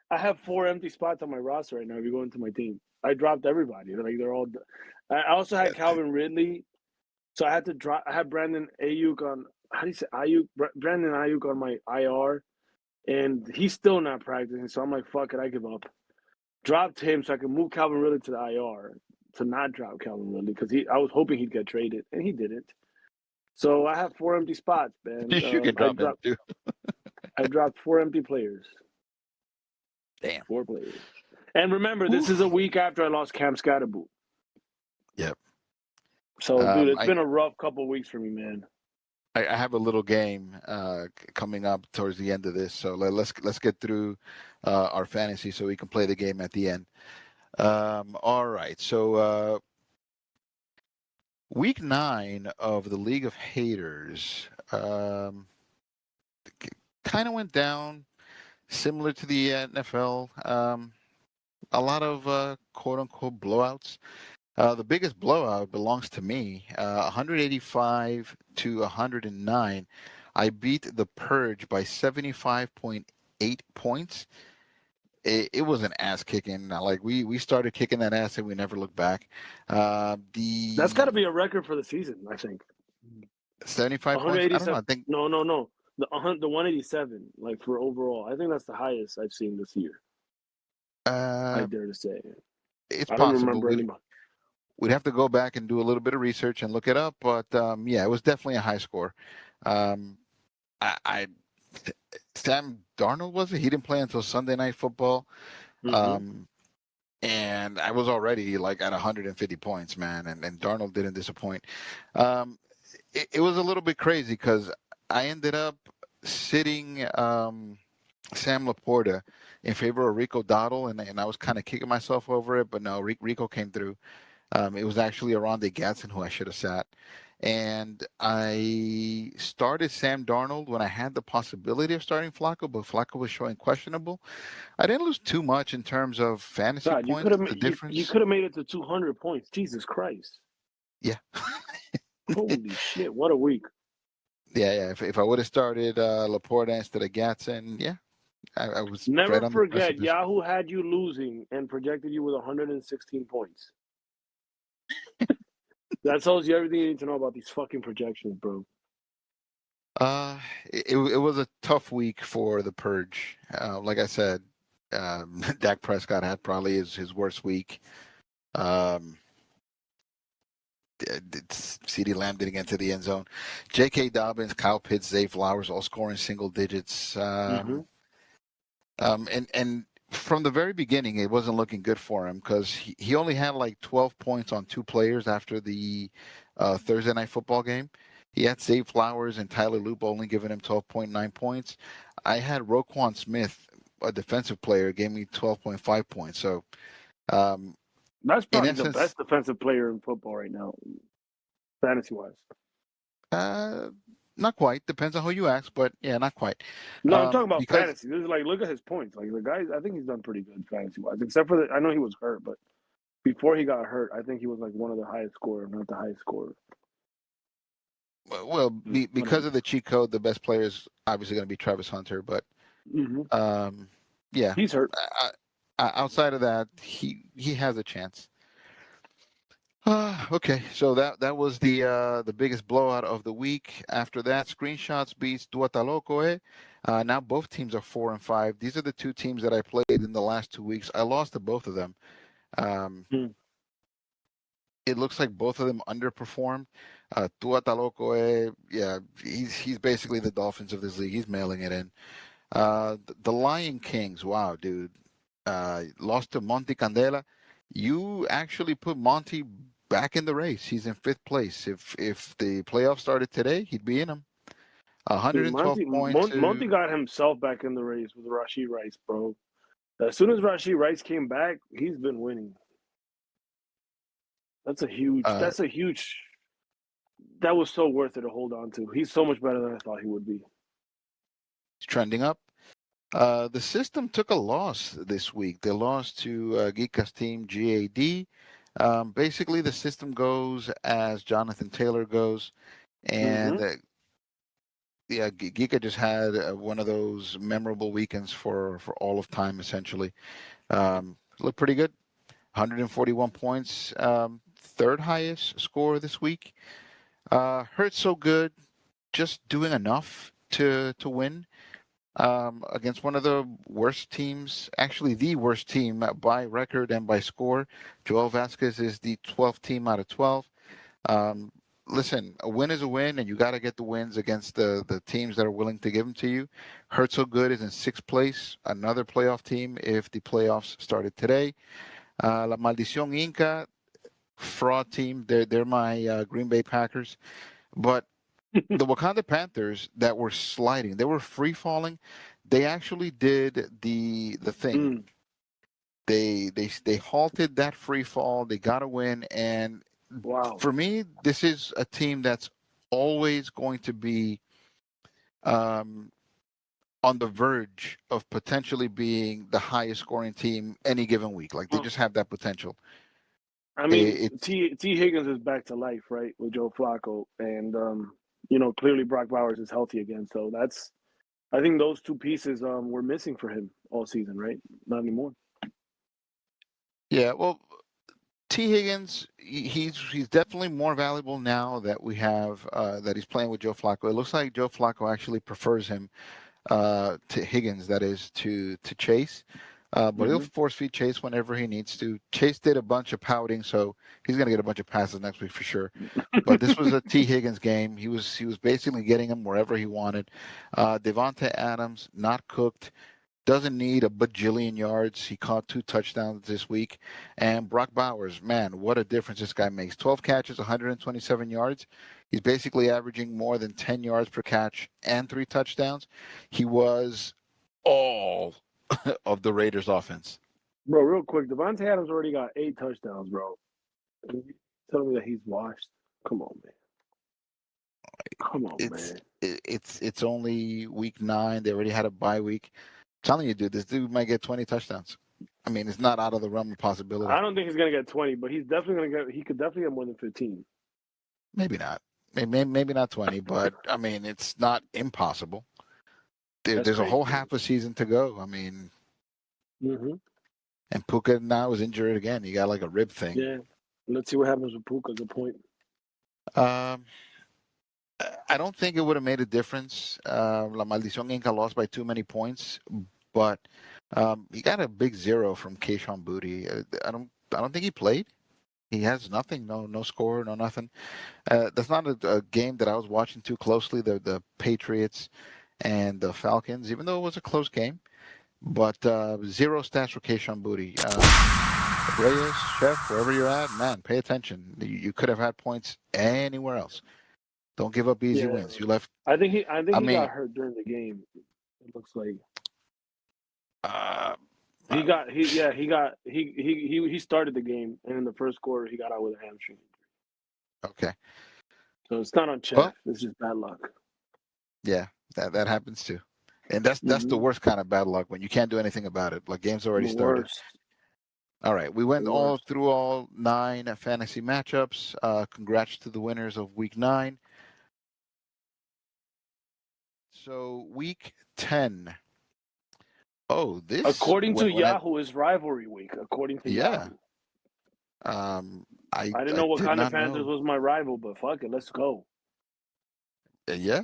I have 4 empty spots on my roster right now. If you go into my team, I dropped everybody. They're all. I also had Calvin Ridley, so I had to drop. I had Brandon Ayuk on. How do you say Ayuk? Brandon Ayuk on my IR, and he's still not practicing. So I'm like, fuck it, I give up. Dropped him so I could move Calvin Ridley to the IR to not drop Calvin Ridley because I was hoping he'd get traded and he didn't. So I have 4 empty spots, man. You can drop him too. I dropped 4 empty players, Damn. 4 players. And remember, this is a Oof. week after I lost Cam Scatterboot. Yep. So, dude, it's I, been a rough couple of weeks for me, man. I have a little game coming up towards the end of this, so let's get through our fantasy so we can play the game at the end. All right, so week 9 of the League of Haters kind of went down similar to the NFL. A lot of quote unquote blowouts. The biggest blowout belongs to me, 185 to 109. I beat the Purge by 75.8 points. It was an ass kicking. Like we started kicking that ass and we never looked back. That's got to The be a record for the season, I think. 75 points. I don't know. 187. I think No. The 187, like for overall. I think that's the highest I've seen this year. I uh, dare to say. it's I don't possible. remember anybody. We'd have to go back and do a little bit of research and look it up. But yeah, it was definitely a high score. Um, I Sam Darnold was it? He didn't play until Sunday Night Football, Mm-hmm. um, and I was already like at 150 points, man. And Darnold didn't disappoint. Um, it was a little bit crazy because I ended up sitting Sam Laporta in favor of Rico Dowdle, and I was kind of kicking myself over it, but no, Rico came through. It was actually Aronde Gatson who I should have sat. And I started Sam Darnold when I had the possibility of starting Flacco, but Flacco was showing questionable. I didn't lose too much in terms of fantasy God, you could points. have The you difference, could have made it to 200 points. Jesus Christ! yeah, Holy shit! What a week. yeah. If I would have started Laporta instead of Gatson, yeah, I was right Never on the forget, precipice. Yahoo had you losing and projected you with 116 points. That tells you everything you need to know about these fucking projections, bro. It was a tough week for the Purge. Like I said, Dak Prescott had probably his worst week. Um, CeeDee Lamb didn't get into the end zone. J.K. Dobbins, Kyle Pitts, Zay Flowers all scoring single digits. Mm-hmm. And from the very beginning, it wasn't looking good for him because he only had like 12 points on 2 players after the Thursday night football game. He had Zay Flowers and Tyler Loop only giving him 12.9 points. I had Roquan Smith, a defensive player, gave me 12.5 points. So, um, That's in probably the essence, best defensive player in football right now, fantasy wise. uh, not quite. Depends on who you ask, but yeah, not quite. No, I'm talking about Because fantasy. This is like, look at his points. Like the guy, I think he's done pretty good fantasy wise, except for I know he was hurt, but before he got hurt, I think he was like one of the highest scorers, not the highest scorer. well, Whatever. because of the cheat code, the best player is obviously going to be Travis Hunter. But Mm-hmm. um, yeah, He's hurt. outside of that, he has a chance. Okay, so that was the biggest blowout of the week. After that, screenshots beats Duataloco. Now both teams are 4-5. These are the two teams that I played in the last 2 weeks. I lost to both of them. Um, Mm. it looks like both of them underperformed. Tua Talocoe, yeah, he's basically the Dolphins of this league. He's mailing it in. The Lion Kings, wow, dude, lost to Monty Candela. You actually put Monty back in the race. He's in fifth place. If the playoffs started today, he'd be in them. Dude, 112 points Monty to got himself back in the race with Rashid Rice, bro. As soon as Rashid Rice came back, he's been winning. That's a huge. uh, That's a huge. That was so worth it to hold on to. He's so much better than I thought he would be. trending up. The system took a loss this week. They lost to Geeka's team GAD. Basically, the system goes as Jonathan Taylor goes, and Mm-hmm. yeah, Geeka just had one of those memorable weekends for all of time, essentially. Looked pretty good. 141 points, third highest score this week. Hurt so good, just doing enough to win against one of the worst teams, actually the worst team by record and by score. Joel Vasquez is the 12th team out of 12. Um, Listen, a win is a win, and you got to get the wins against the teams that are willing to give them to you. Hurt so good is in sixth place, another playoff team if the playoffs started today. La Maldición Inca, fraud team. They're my Green Bay Packers, but the Wakanda Panthers that were sliding, they were free falling. They actually did the thing. Mm. They halted that free fall. They got a win, and Wow. for me, this is a team that's always going to be um, on the verge of potentially being the highest scoring team any given week. Like they just have that potential. I mean, It's T Higgins is back to life, right, with Joe Flacco, and you know, clearly Brock Bowers is healthy again. So that's, I think those two pieces were missing for him all season, right? Not anymore. yeah. Well, T. Higgins, he's definitely more valuable now that we have that he's playing with Joe Flacco. It looks like Joe Flacco actually prefers him to Higgins, that is to Chase. But he'll Hmm. force feed Chase whenever he needs to. Chase did a bunch of pouting, so he's gonna get a bunch of passes next week for sure. But this was a T. Higgins game. He was basically getting him wherever he wanted. Devontae Adams not cooked. Doesn't need a bajillion yards. He caught 2 touchdowns this week. And Brock Bowers, man, what a difference this guy makes. 12 catches, 127 yards. He's basically averaging more than 10 yards per catch and 3 touchdowns. He was all of the Raiders' offense. Bro, real quick, Devontae Adams already got 8 touchdowns, bro. And you telling me that he's washed? Come on, man. Come on, It's man. it's only week 9. They already had a bye week. I'm telling you, dude, this dude might get 20 touchdowns. I mean, it's not out of the realm of possibility. I don't think he's gonna get 20, but he's definitely gonna get. He could definitely get more than 15. Maybe not. Maybe not 20, but I mean, it's not impossible. That's There's a whole crazy. half a season to go. I mean, Hmm. and Puka now is injured again. He got like a rib thing. Yeah. Let's see what happens with Puka. Good point. Um, I don't think it would have made a difference. La Maldición Inca lost by too many points, but he got a big 0 from Keishon Booty. I don't think he played. He has nothing, no score, no nothing. That's not a game that I was watching too closely. The Patriots and the Falcons, even though it was a close game. But 0 stats for Keishon Booty. Reyes, Chef, wherever you're at, man, pay attention. You could have had points anywhere else. Don't give up easy Yeah. wins. You left. I think I he got mean, hurt during the game. It looks like uh, he uh, got he yeah he started the game, and in the first quarter he got out with a hamstring. okay. So it's not on Chef. Well, It's just bad luck. yeah, that happens too. And that's the Hmm. worst kind of bad luck when you can't do anything about it. Like game's already The started. worst. All right, we The went all worst. through all 9 fantasy matchups. Congrats to the winners of week 9. So week 10. Oh, this According to when I Yahoo, is rivalry week. According to yeah. Yahoo, I I didn't I know did Wakanda not Panthers know. was my rival, but fuck it, let's go. Yeah.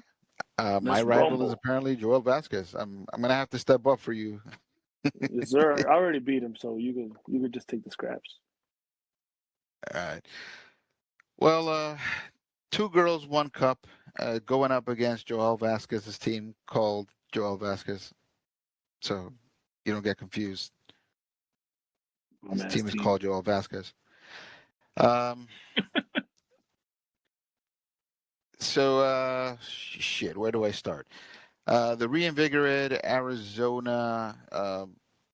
My Let's rival is rumble. apparently Joel Vasquez. I'm gonna have to step up for you. Yes, sir. I already beat him, so you could just take the scraps. All right. Well, 2 girls, 1 cup, going up against Joel Vasquez's team called Joel Vasquez. So you don't get confused. Bum This ass team is team. called Joel Vasquez. Um, shit, where do I start? The reinvigorated Arizona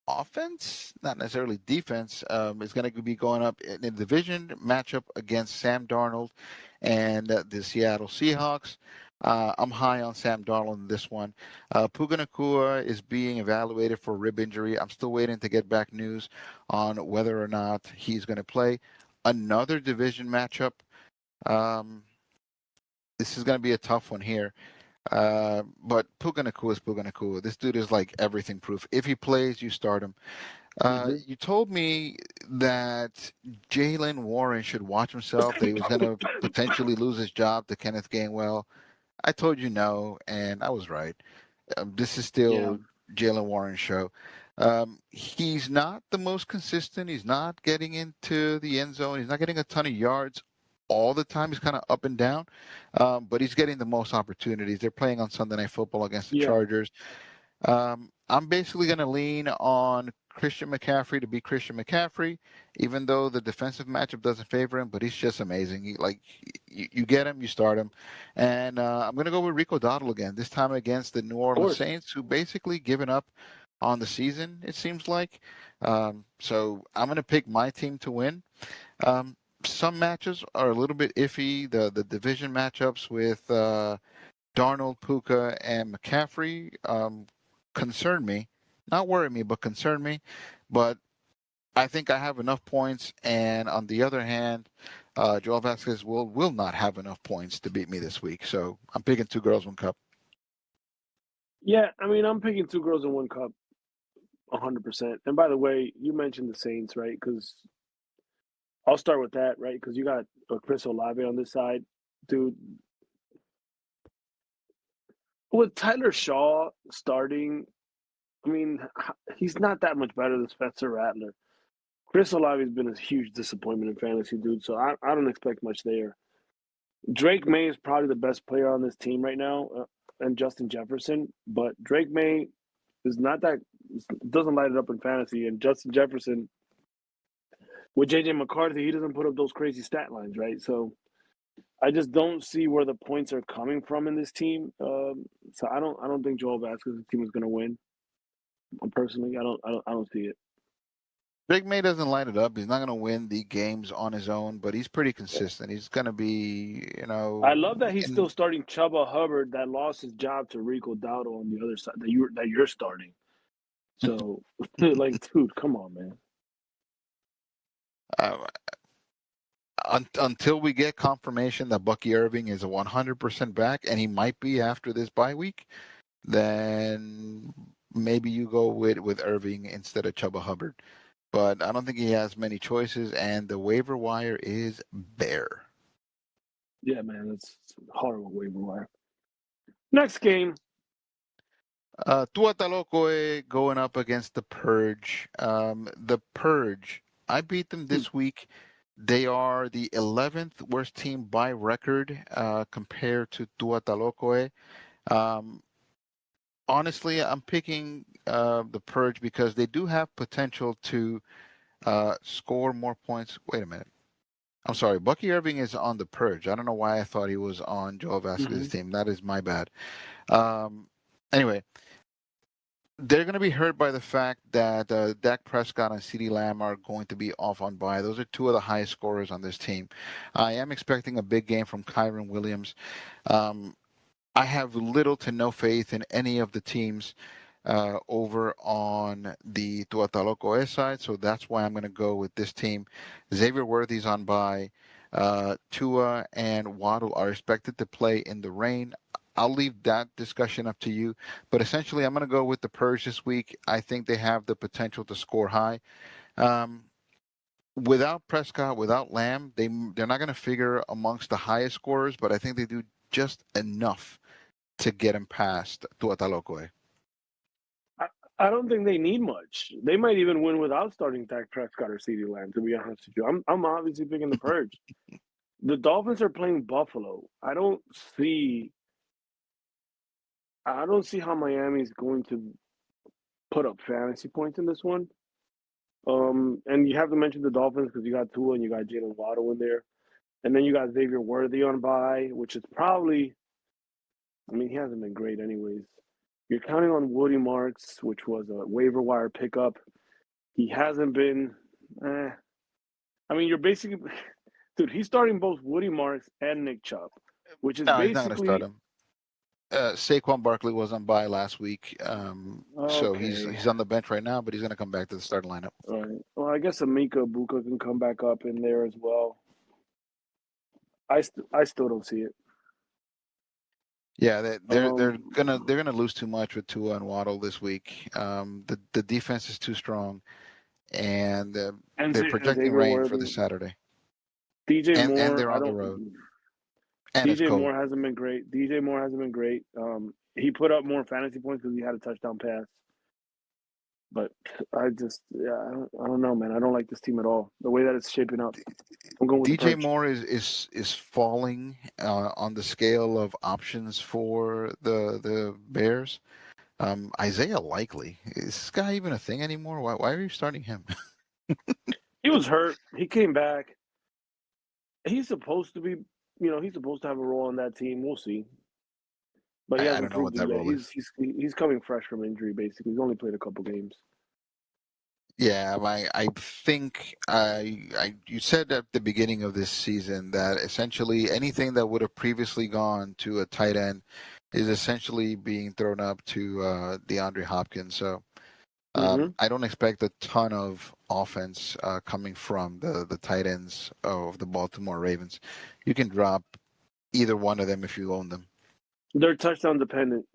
offense, not necessarily defense, is going to be going up in a division matchup against Sam Darnold and the Seattle Seahawks. I'm high on Sam Darnold in this one. Puka Nacua is being evaluated for rib injury. I'm still waiting to get back news on whether or not he's going to play. Another division matchup. Um, this is going to be a tough one here. But Puka Nacua is Puka Nacua. This dude is like everything proof. If he plays, you start him. Hmm. You told me that Jalen Warren should watch himself, that he was going to potentially lose his job to Kenneth Gainwell. I told you no, and I was right. This is Yeah. still Jalen Warren's show. He's not the most consistent. He's not getting into the end zone. He's not getting a ton of yards all the time. He's kind of up and down, but he's getting the most opportunities. They're playing on Sunday Night Football against the Yeah. Chargers. I'm basically going to lean on Christian McCaffrey to be Christian McCaffrey, even though the defensive matchup doesn't favor him. But he's just amazing. You get him, you start him, and I'm going to go with Rico Dottle again. This time against the New Of Orleans course. Saints, who basically given up on the season. It seems like. So I'm going to pick my team to win. Some matches are a little bit iffy. The division matchups with Darnold, Puka, and McCaffrey concern me. Not worry me, but concern me. But I think I have enough points. And on the other hand, Joel Vasquez will not have enough points to beat me this week. So I'm picking two girls, one cup. Yeah, I mean, I'm picking two girls in one cup, 100%. And by the way, you mentioned the Saints, right? Because I'll start with that, right? Because you got Chris Olave on this side, dude. With Tyler Shaw starting, I mean, he's not that much better than Spencer Rattler. Chris Olave's been a huge disappointment in fantasy, dude. So I don't expect much there. Drake May is probably the best player on this team right now, and Justin Jefferson. But Drake May is not that doesn't light it up in fantasy, and Justin Jefferson with JJ McCarthy, he doesn't put up those crazy stat lines, right? So I just don't see where the points are coming from in this team. So I don't think Joel Vasquez's team is going to win. Personally, I don't see it. Big May doesn't light it up. He's not going to win the games on his own, but he's pretty Yeah. consistent. He's going to be, I love that he's in still starting Chuba Hubbard that lost his job to Rico Dowdle on the other side that you're starting. So like, dude, come on, man. uh, until we get confirmation that Bucky Irving is a 100% back, and he might be after this bye week, then maybe you go with Irving instead of Chuba Hubbard. But I don't think he has many choices, and the waiver wire is bare. Yeah, man, it's horrible waiver wire. Next game. Tua Talocoe going up against the Purge. The Purge, I beat them Hmm. this week. They are the 11th worst team by record compared to Tua Talocoe. Um, honestly, I'm picking the Purge because they do have potential to score more points. Wait a minute. I'm sorry. Bucky Irving is on the Purge. I don't know why I thought he was on Joe Vasquez's Mm-hmm. team. That is my bad. Um, anyway, they're going to be hurt by the fact that Dak Prescott and CeeDee Lamb are going to be off on bye. Those are two of the highest scorers on this team. I am expecting a big game from Kyron Williams. Um, I have little to no faith in any of the teams over on the Tuatalocoe side, so that's why I'm going to go with this team. Xavier Worthy's on bye. Tua and Waddle are expected to play in the rain. I'll leave that discussion up to you, but essentially, I'm going to go with the Purge this week. I think they have the potential to score high. Um, without Prescott, without Lamb, they're not going to figure amongst the highest scorers, but I think they do just enough to get him past Tuatalocoe. I, I don't think they need much. They might even win without starting Dak Prescott or CeeDee Lamb. To be honest with you, I'm obviously picking the Purge. The Dolphins are playing Buffalo. See. I don't see how Miami's going to. put up fantasy points in this one. And you have to mention the Dolphins because you got Tua and you got Jalen Waddle in there, and then you got Xavier Worthy on bye, which is probably. I mean, he hasn't been great anyways. You're counting on Woody Marks, which was a waiver wire pickup. He hasn't been. Eh. I mean, you're basically, dude. He's starting both Woody Marks and Nick Chubb, which is No, he's not going to start basically him. Saquon Barkley was on bye last week, so okay. he's on the bench right now, but he's going to come back to the starting lineup. All right. Well, I guess Amika Buka can come back up in there as well. I still don't see it. Yeah, they're Um, gonna lose too much with Tua and Waddle this week. The defense is too strong, and they're and projecting Xavier rain for Worthy, this Saturday, DJ and Moore. they're I on the don't. road, and it's DJ cold. Moore hasn't been great. DJ Moore hasn't been great. He put up more fantasy points because he had a touchdown pass. But I don't know, man. I don't like this team at all. The way that it's shaping up. I'm going with the DJ perch. Moore is falling on the scale of options for the Bears. Isaiah Likely, is this guy even a thing anymore? Why are you starting him? He was hurt. He came back. He's supposed to be, he's supposed to have a role on that team. We'll see. But he I hasn't don't know what proved it that yet. role is. He's coming fresh from injury, basically. He's only played a couple games. Yeah, I think you said at the beginning of this season that essentially anything that would have previously gone to a tight end is essentially being thrown up to DeAndre Hopkins. So Hmm. I don't expect a ton of offense coming from the tight ends of the Baltimore Ravens. You can drop either one of them if you own them, They're touchdown dependent.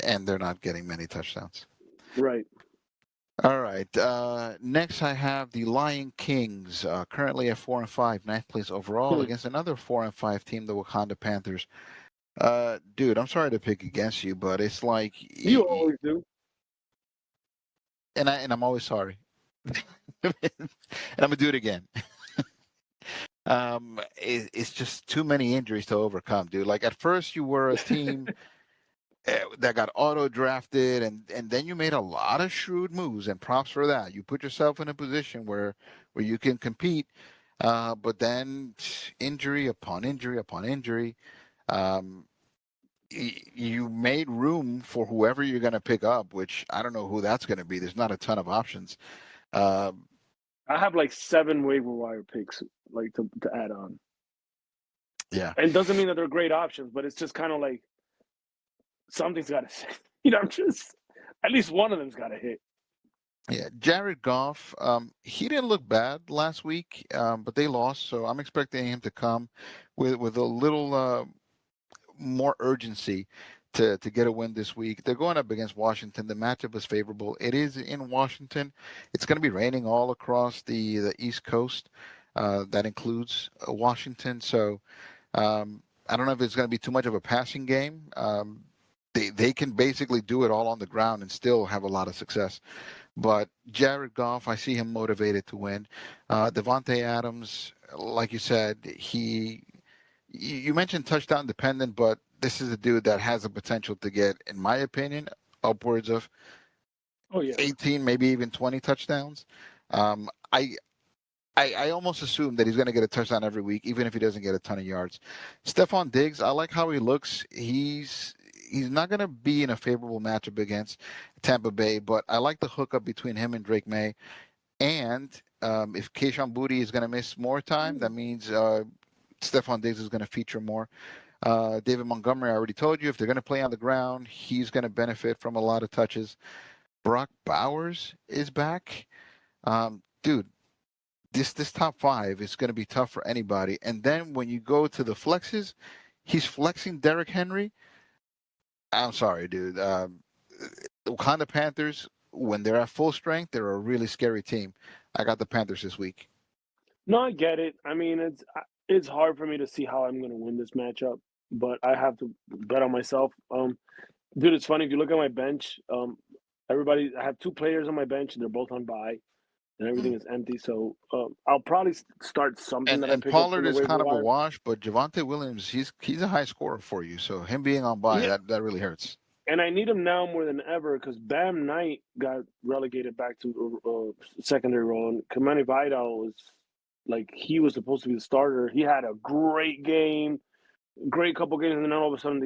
and they're not getting many touchdowns. Right. All right. Next, I have the Lion Kings, currently at 4-5, ninth place overall, Hmm. against another 4-5 team, the Wakanda Panthers. Dude, I'm sorry to pick against you, but it's like, You always do. and I'm always sorry, and I'm gonna do it again. It's just too many injuries to overcome, dude. Like at first, you were a team that got auto drafted, and then you made a lot of shrewd moves, and props for that. You put yourself in a position where you can compete, but then injury upon injury upon injury. Um, you made room for whoever you're going to pick up, which I don't know who that's going to be. There's not a ton of options. Uh, I have like 7 waiver wire picks, like to add on. yeah, And doesn't mean that they're great options, but it's just kind of like something's got to, just at least one of them's got to hit. yeah. Jared Goff, he didn't look bad last week, but they lost, so I'm expecting him to come with a little more urgency to get a win this week. They're going up against Washington. The matchup is favorable. It is in Washington. It's going to be raining all across the East Coast. That includes Washington. So I don't know if it's going to be too much of a passing game. They can basically do it all on the ground and still have a lot of success. But Jared Goff, I see him motivated to win. Devontae Adams, like you said, you mentioned touchdown dependent, but this is a dude that has the potential to get, in my opinion, upwards of Oh yeah. 18, maybe even 20 touchdowns. Um, I, I almost assume that he's going to get a touchdown every week, even if he doesn't get a ton of yards. Stephon Diggs, I like how he looks. He's not going to be in a favorable matchup against Tampa Bay, but I like the hookup between him and Drake May. And if Kayshon Boutte is going to miss more time, that means Stephon Diggs is going to feature more. David Montgomery, I already told you, if they're going to play on the ground, he's going to benefit from a lot of touches. Brock Bowers is back. Dude, this top five is going to be tough for anybody. And then when you go to the flexes, he's flexing Derrick Henry. I'm sorry, dude. Wakanda Panthers, when they're at full strength, they're a really scary team. I got the Panthers this week. No, I get it. I mean, it's hard for me to see how I'm going to win this matchup, but I have to bet on myself. Dude, it's funny if you look at my bench. I have 2 players on my bench, and they're both on bye, and everything Mm. is empty. So I'll probably start something that I And pick up from Pollard the is waiver kind of a wire. wash, but Javonte Williams, he's a high scorer for you. So him being on by Yeah, that really hurts. and I need him now more than ever because Bam Knight got relegated back to secondary role, and Kamani Vidal was like he was supposed to be the starter. He had a great game, great couple games, and then all of a sudden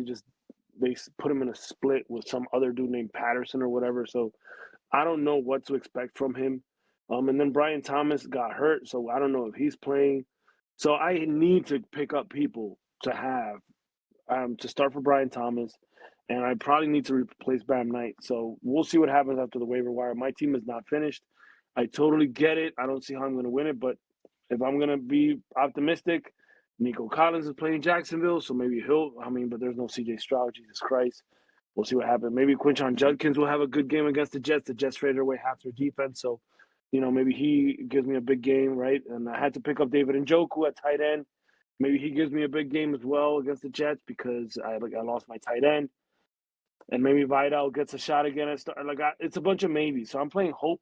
they put him in a split with some other dude named Patterson or whatever. So I don't know what to expect from him. And then Brian Thomas got hurt, so I don't know if he's playing. So I need to pick up people to have to start for Brian Thomas, and I probably need to replace Bam Knight. So we'll see what happens after the waiver wire. My team is not finished. I totally get it. I don't see how I'm going to win it, but if I'm going to be optimistic, Nico Collins is playing Jacksonville, so maybe he'll. I mean, but there's no C.J. Stroud. Jesus Christ. We'll see what happens. Maybe Quinshon Judkins will have a good game against the Jets. The Jets traded away half their defense, so maybe he gives me a big game, right? And I had to pick up David Njoku at tight end. Maybe he gives me a big game as well against the Jets because I lost my tight end, and maybe Vidal gets a shot again at start. It's a bunch of maybes. So I'm playing hope.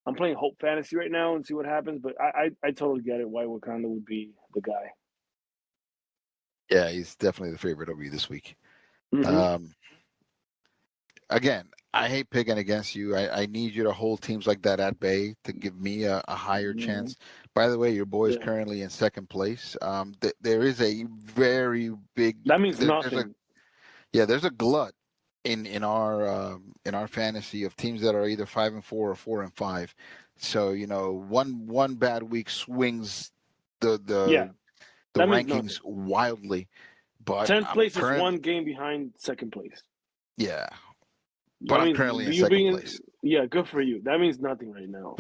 I'm playing hope fantasy right now and see what happens. But I totally get it why Wakanda would be the guy. Yeah, he's definitely the favorite over you this week. Mm-hmm. Again, I hate picking against you. I need you to hold teams like that at bay to give me a higher Mm-hmm. chance. By the way, your boy is Yeah, currently in second place. There is a very big that means there's a nothing. there's a glut in our fantasy of teams that are either 5-4 or 4-5. So one bad week swings the Yeah, the the that means nothing. rankings wildly. But 10th I'm place is one game behind second place. yeah, but That I'm means currently in you second being place. yeah, good for you. That means nothing right now.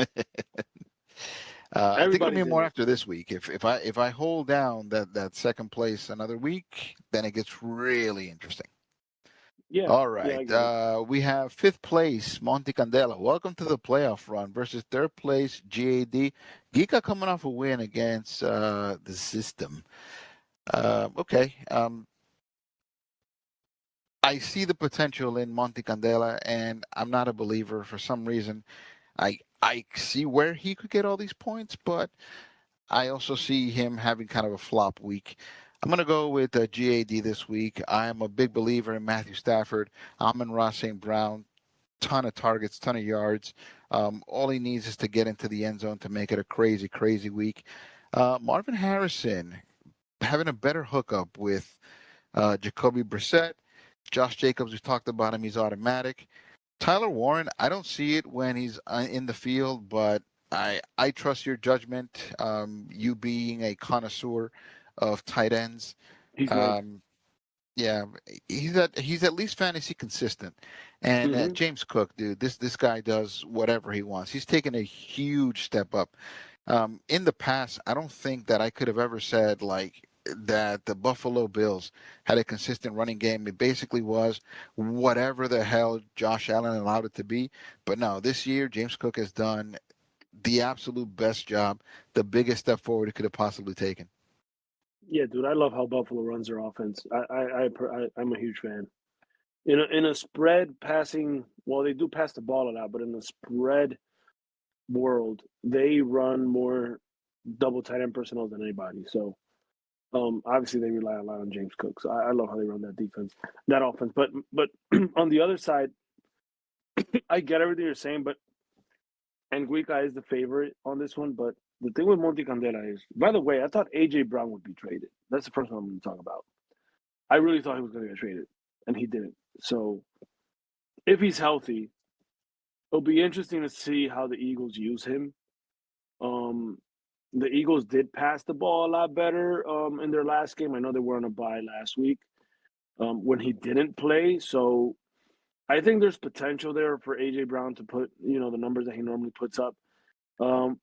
I think it'll be Everybody's in more it. after this week. If I hold down that second place another week, then it gets really interesting. Yeah, All yeah, I right. get it. We have fifth place, Monte Candela. Welcome to the playoff run versus third place, GAD. Giga coming off a win against the system. Okay. I see the potential in Monte Candela, and I'm not a believer for some reason. I see where he could get all these points, but I also see him having kind of a flop week. I'm going to go with GAD this week. I am a big believer in Matthew Stafford. Amon-Ra St. Brown, ton of targets, ton of yards. All he needs is to get into the end zone to make it a crazy, crazy week. Marvin Harrison having a better hookup with Jacoby Brissett. Josh Jacobs, we talked about him. He's automatic. Tyler Warren, I don't see it when he's in the field, but I trust your judgment. You being a connoisseur of tight ends, He's nice. um, yeah, he's at least fantasy consistent. And Hmm. James Cook, dude, this guy does whatever he wants. He's taken a huge step up. In the past, I don't think that I could have ever said like that the Buffalo Bills had a consistent running game. It basically was whatever the hell Josh Allen allowed it to be. But no, this year James Cook has done the absolute best job, the biggest step forward he could have possibly taken. Yeah, dude, I love how Buffalo runs their offense. I'm a huge fan. In a spread passing, well, they do pass the ball a lot, but in the spread world, they run more double tight end personnel than anybody. So, obviously, they rely a lot on James Cook. So I love how they run that defense, that offense. But on the other side, I get everything you're saying, but Anguissa is the favorite on this one. But the thing with Monte Candela is, by the way, I thought AJ Brown would be traded. That's the first one I'm going to talk about. I really thought he was going to get traded, and he didn't. So if he's healthy, it'll be interesting to see how the Eagles use him. Um, the Eagles did pass the ball a lot better in their last game. I know they were on a bye last week when he didn't play. So I think there's potential there for AJ Brown to put the numbers that he normally puts up. Um,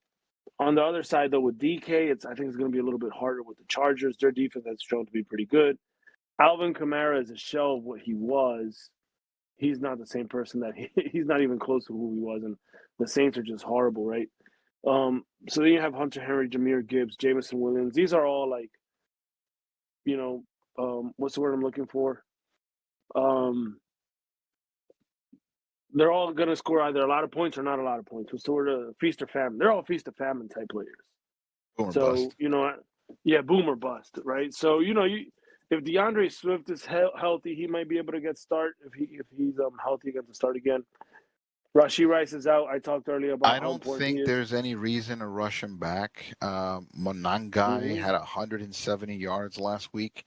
on the other side, though, with DK, I think it's going to be a little bit harder with the Chargers. Their defense has shown to be pretty good. Alvin Kamara is a shell of what he was. He's not the same person that he's not even close to who he was, and the Saints are just horrible, right? So then you have Hunter Henry, Jameer Gibbs, Jameson Williams. These are all like, you know, what's the word I'm looking for? Um, they're all going to score either a lot of points or not a lot of points. It's sort of feast or famine. They're all feast or famine type players. Boom or So bust. yeah, boom or bust, right? So you if DeAndre Swift is healthy, he might be able to get start if he's healthy, get to start again. Rashee Rice is out. I talked earlier about I how don't important he think is. there's any reason to rush him back. Monangai Mm-hmm. had 170 yards last week.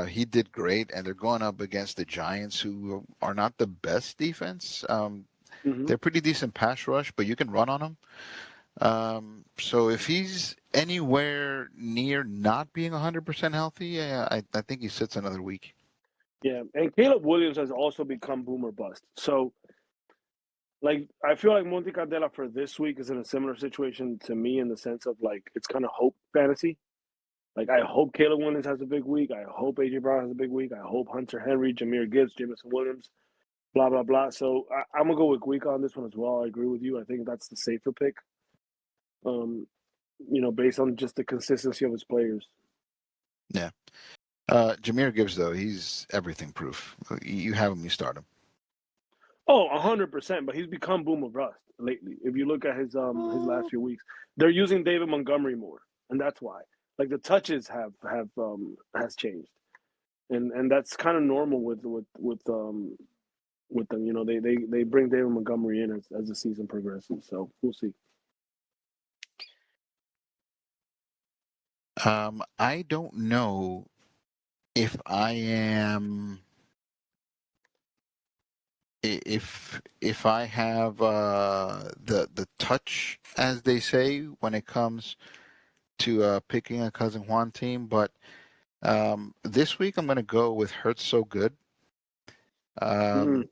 He did great, and they're going up against the Giants, who are not the best defense. Mm-hmm. They're pretty decent pass rush, but you can run on them. So if he's anywhere near not being 100% healthy, yeah, I think he sits another week. Yeah, and Caleb Williams has also become boomer bust. So, like, I feel like Monte Candela for this week is in a similar situation to me in the sense of like it's kind of hope fantasy. Like, I hope Caleb Williams has a big week. I hope AJ Brown has a big week. I hope Hunter Henry, Jameer Gibbs, Jameson Williams, blah blah blah. So I'm gonna go with Week on this one as well. I agree with you. I think that's the safer pick. Um, based on just the consistency of his players. Yeah. Jameer Gibbs, though, he's everything proof. You have him, you start him. Oh, 100%. But he's become boomer bust lately. If you look at his last few weeks, they're using David Montgomery more, and that's why. Like the touches have has changed, and that's kind of normal with them. They bring David Montgomery in as the season progresses. So we'll see. I don't know if I am if I have the touch, as they say, when it comes to picking a cousin Juan team, but this week I'm going to go with Hurts So Good. Mm. Um,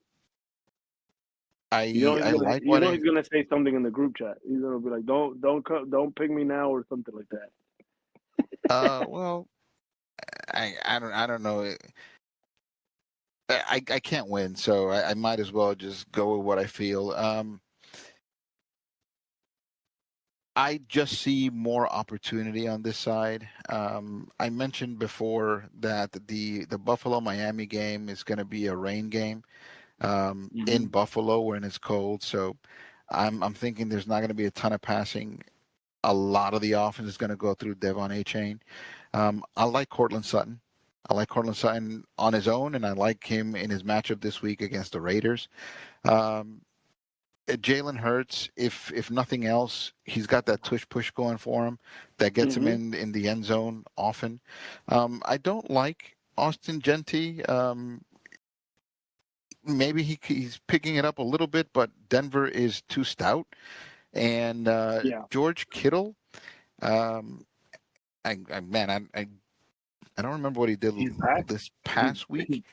You know I he's I gonna like you what know I he's gonna say something in the group chat. He's gonna be like, don't pick me now or something like that. well I don't know. I can't win, so I might as well just go with what I feel. I just see more opportunity on this side. I mentioned before that the Buffalo Miami game is going to be a rain game in Mm-hmm. Buffalo when it's cold. So I'm thinking there's not going to be a ton of passing. A lot of the offense is going to go through Devon A. Chain. I like Cortland Sutton. I like Cortland Sutton on his own, and I like him in his matchup this week against the Raiders. Um, Jalen Hurts, if nothing else, he's got that tush push going for him that gets him Mm-hmm. in the end zone often. I don't like Austin Genty. Maybe he's picking it up a little bit, but Denver is too stout. And Yeah, George Kittle, um, I don't remember what he did he's back. this He past he week.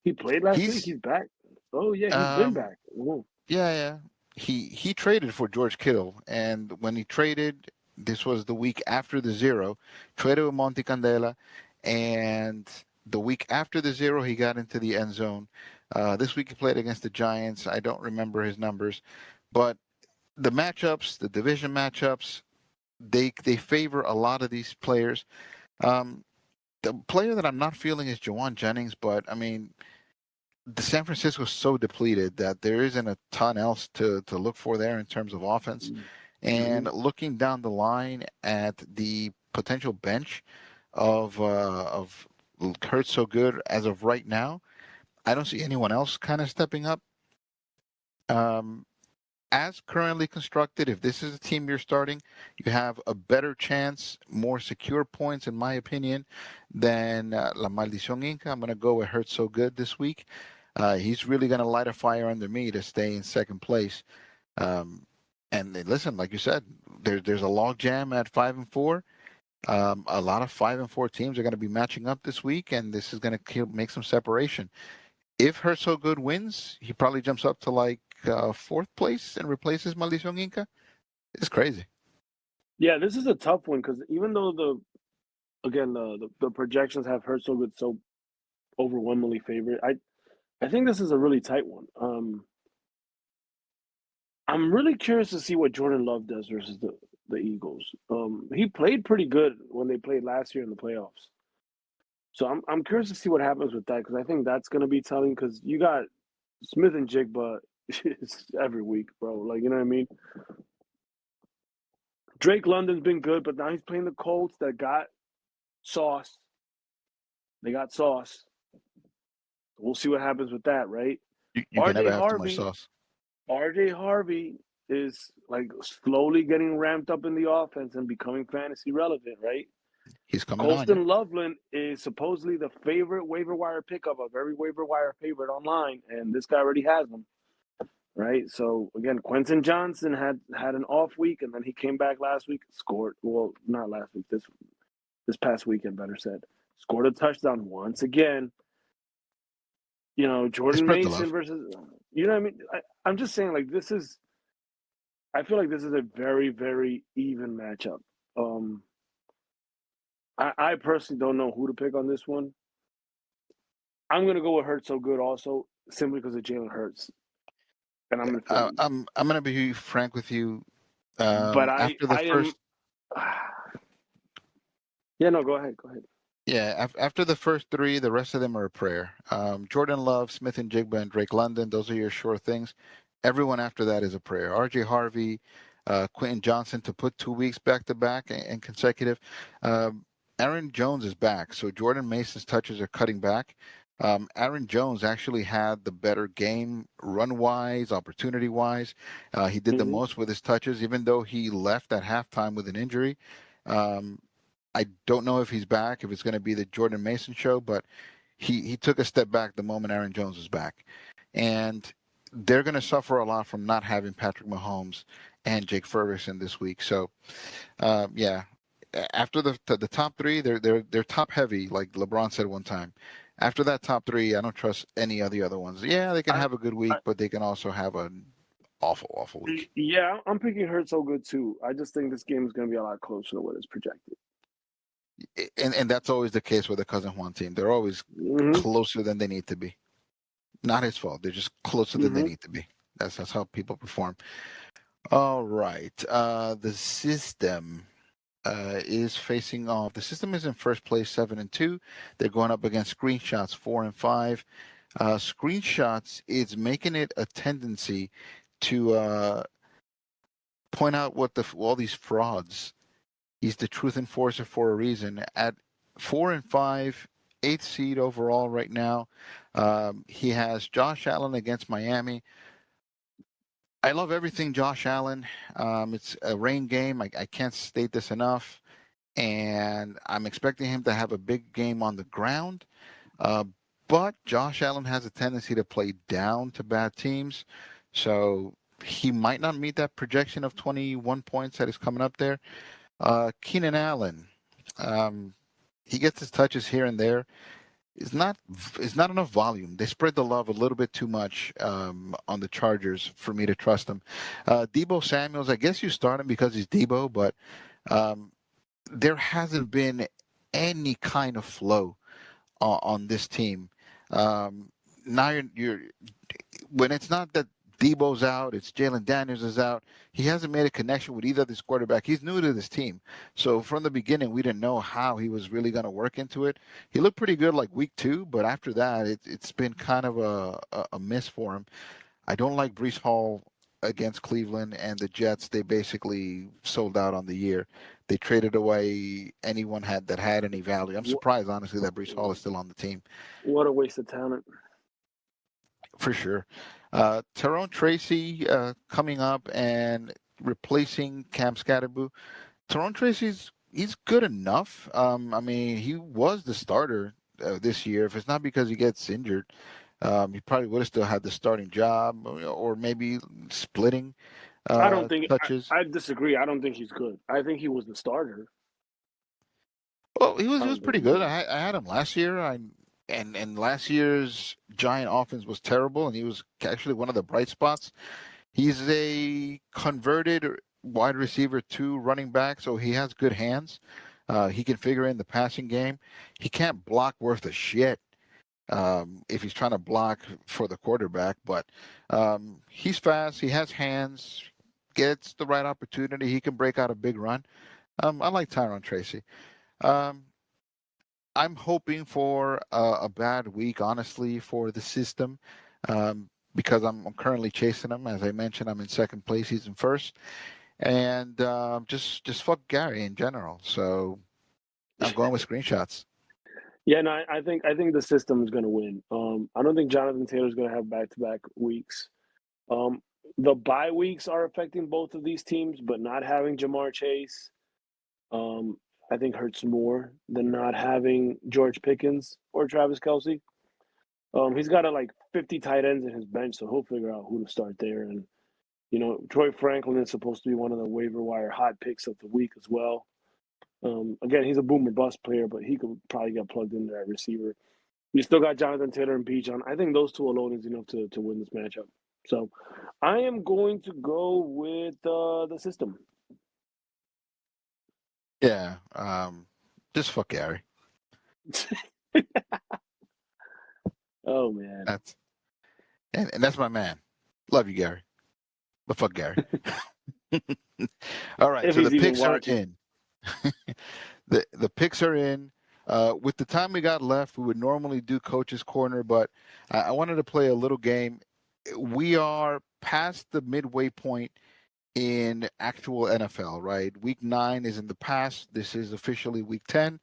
he played last week. He's He's back. Oh yeah, he's been um, back. Whoa. Yeah. He traded for George Kittle, and when he traded, this was the week after the zero, traded with Monte Candela, and the week after the zero, he got into the end zone. This week he played against the Giants. I don't remember his numbers, but the matchups, the division matchups, they favor a lot of these players. Um, the player that I'm not feeling is Jawan Jennings, but I mean, the San Francisco is so depleted that there isn't a ton else to look for there in terms of offense. Mm-hmm. And looking down the line at the potential bench of Hurts So Good as of right now, I don't see anyone else kind of stepping up. Um, as currently constructed, if this is a team you're starting, you have a better chance, more secure points, in my opinion, than La Maldición Inca. I'm going to go with Hurts So Good this week. He's really going to light a fire under me to stay in second place. Um, and listen, like you said, there's a log jam at 5-4. A lot of 5-4 teams are going to be matching up this week, and this is going to make some separation. If Hurts So Good wins, he probably jumps up to like fourth place and replaces Maldición Inca. It's crazy. Yeah, this is a tough one because even though the projections have hurt so good, so overwhelmingly favored, I think this is a really tight one. I'm really curious to see what Jordan Love does versus the Eagles. He played pretty good when they played last year in the playoffs. So I'm curious to see what happens with that because I think that's going to be telling because you got Smith and Jigba every week, bro. Like you know what I mean. Drake London's been good, but now he's playing the Colts that got Sauce. They got Sauce. We'll see what happens with that, right? You can RJ never have too much Harvey, sauce. RJ Harvey is like slowly getting ramped up in the offense and becoming fantasy relevant, right? He's coming on, yeah. Colston Loveland is supposedly the favorite waiver wire pickup of every waiver wire favorite online, and this guy already has them, right? So again, Quentin Johnson had an off week, and then he came back last week, scored. Well, not last week, this past weekend, better said, scored a touchdown once again. You know, They Jordan spread the Mason love. versus, you know what I mean? I'm just saying, like, I feel like this is a very, very even matchup. Um, I personally don't know who to pick on this one. I'm going to go with Hurts so good also, simply because of Jalen Hurts. And I'm in Philly. I'm gonna be frank with you. But After the I am, first yeah, no, go ahead. Go ahead. Yeah, after the first three, the rest of them are a prayer. Jordan Love, Smith and Jigba, and Drake London, those are your sure things. Everyone after that is a prayer. R.J. Harvey, Quentin Johnson to put 2 weeks back to back and consecutive. Um, Aaron Jones is back, so Jordan Mason's touches are cutting back. Aaron Jones actually had the better game run-wise, opportunity-wise. He did the Mm-hmm. most with his touches, even though he left at halftime with an injury. Um, I don't know if he's back, if it's going to be the Jordan Mason show, but he took a step back the moment Aaron Jones is back. And they're going to suffer a lot from not having Patrick Mahomes and Jake Ferguson this week. So, yeah, after the top three, they're top heavy, like LeBron said one time. After that top three, I don't trust any of the other ones. Yeah, they can I, have a good week, I, but they can also have an awful week. yeah, I'm picking Hurts so good too. I just think this game is going to be a lot closer to what is projected. And that's always the case with the Cousin Juan team. They're always Mm-hmm. closer than they need to be. Not his fault. They're just closer than they Mm-hmm. need to be. That's how people perform. All right. The system is facing off. The system is in first place, 7-2. They're going up against Screenshots, 4-5. Screenshots is making it a tendency to point out all these frauds. He's the truth enforcer for a reason. At 4-5, eighth seed overall right now. He has Josh Allen against Miami. I love everything Josh Allen. It's a rain game. I can't state this enough. And I'm expecting him to have a big game on the ground. Uh, but Josh Allen has a tendency to play down to bad teams. So he might not meet that projection of 21 points that is coming up there. Keenan Allen, um, he gets his touches here and there. It's not enough volume. They spread the love a little bit too much on the Chargers for me to trust them. Debo Samuels, I guess you start him because he's Debo, but um, there hasn't been any kind of flow on this team. Now you're when it's not that Debo's out, it's Jalen Daniels is out. He hasn't made a connection with either of this quarterback. He's new to this team. So from the beginning, we didn't know how he was really going to work into it. He looked pretty good like week 2, but after that, it's been kind of a miss for him. I don't like Brees Hall against Cleveland and the Jets. They basically sold out on the year. They traded away anyone that had any value. I'm surprised, honestly, that Brees Hall is still on the team. What a waste of talent. For sure. Tyrone Tracy coming up and replacing Cam Scatterboo. Tyrone Tracy's he's good enough. I mean, he was the starter this year. If it's not because he gets injured, he probably would have still had the starting job, or maybe splitting I don't think touches. I disagree. I don't think he's good. I think he was the starter. Well, he was I he was don't think pretty he's good. good. I had him last year. And last year's Giant offense was terrible, and he was actually one of the bright spots. He's a converted wide receiver to running back, so he has good hands. He can figure in the passing game. He can't block worth a shit if he's trying to block for the quarterback, but he's fast. He has hands. Gets the right opportunity. He can break out a big run. I like Tyrone Tracy. Um, I'm hoping for a bad week, honestly, for the system, because I'm currently chasing him. As I mentioned, I'm in second place. He's in first, and just fuck Gary in general. So I'm going with screenshots. Yeah, no, I think the system is going to win. I don't think Jonathan Taylor's going to have back-to-back weeks. Um, the bye weeks are affecting both of these teams, but not having Jamar Chase, um, I think hurts more than not having George Pickens or Travis Kelsey. He's got like 50 tight ends in his bench, so he'll figure out who to start there. And Troy Franklin is supposed to be one of the waiver wire hot picks of the week as well. Again, he's a boomer bust player, but he could probably get plugged into that receiver. You still got Jonathan Taylor and Bijan. I think those two alone is enough to win this matchup. So I am going to go with the system. Yeah. Just fuck Gary. Oh man. And that's my man. Love you, Gary. But fuck Gary. All right. If So the he's even picks are watching. in. The picks are in. With the time we got left, we would normally do Coach's Corner, but I wanted to play a little game. We are past the midway point in actual NFL, right? Week 9 is in the past. This is officially week 10.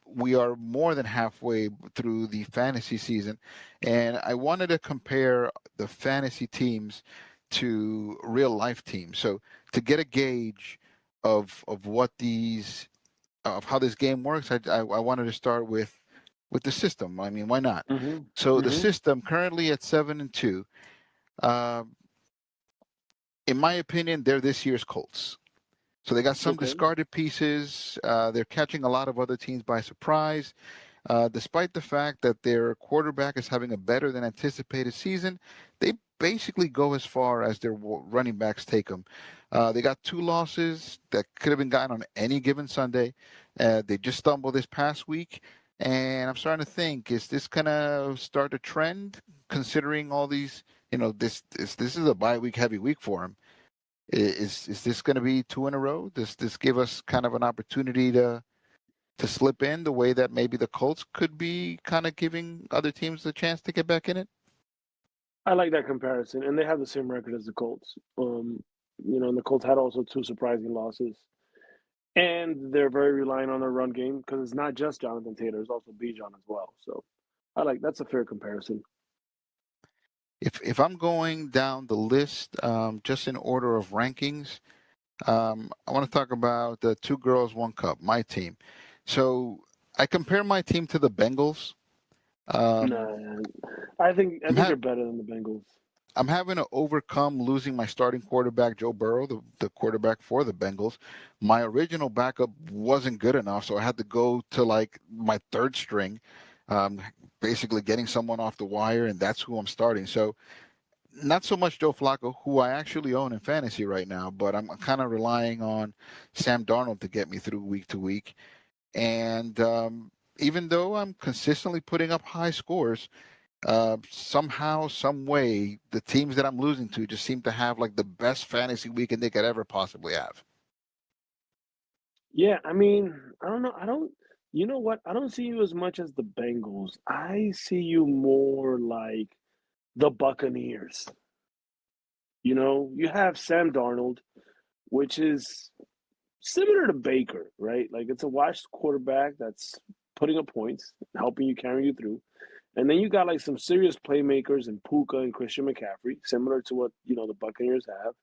We are more than halfway through the fantasy season, and I wanted to compare the fantasy teams to real life teams. So to get a gauge of what these of how this game works, I wanted to start with the system. I mean, why not? Mm-hmm. So the Mm-hmm. system currently at 7-2. Um, in my opinion, they're this year's Colts. So they got some Okay. discarded pieces. They're catching a lot of other teams by surprise. Despite the fact that their quarterback is having a better than anticipated season, they basically go as far as their running backs take them. They got 2 losses that could have been gotten on any given Sunday. They just stumbled this past week. And I'm starting to think, is this going to start a trend considering all these, this is a bye week heavy week for them. Is this going to be 2 in a row? Does this give us kind of an opportunity to slip in the way that maybe the Colts could be kind of giving other teams a chance to get back in it? I like that comparison, and they have the same record as the Colts. And the Colts had also 2 surprising losses, and they're very reliant on their run game because it's not just Jonathan Taylor; it's also Bijan as well. So I like that's a fair comparison. If I'm going down the list, just in order of rankings, I want to talk about the 2 girls, 1 cup, my team. So I compare my team to the Bengals. Um, Nah, I think I'm they're better than the Bengals. I'm having to overcome losing my starting quarterback, Joe Burrow, the quarterback for the Bengals. My original backup wasn't good enough, so I had to go to like my third string, um, basically getting someone off the wire, and that's who I'm starting. So not so much Joe Flacco, who I actually own in fantasy right now, but I'm kind of relying on Sam Darnold to get me through week to week. And even though I'm consistently putting up high scores, somehow, some way, the teams that I'm losing to just seem to have like the best fantasy weekend they could ever possibly have. Yeah, I mean, I don't know. I don't. You know what? I don't see you as much as the Bengals. I see you more like the Buccaneers. You have Sam Darnold, which is similar to Baker, right? Like it's a washed quarterback that's putting up points, helping you carry you through. And then you got like some serious playmakers in Puka and Christian McCaffrey, similar to what the Buccaneers have.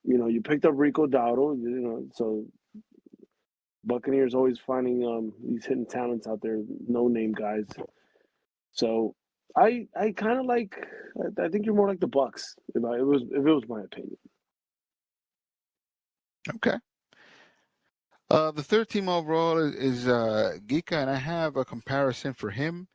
You picked up Rico Dowdle, so Buccaneers always finding these hidden talents out there, no name guys. So I kind of like. I think you're more like the Bucks. If it was my opinion. Okay. The third team overall is Geeka, and I have a comparison for him.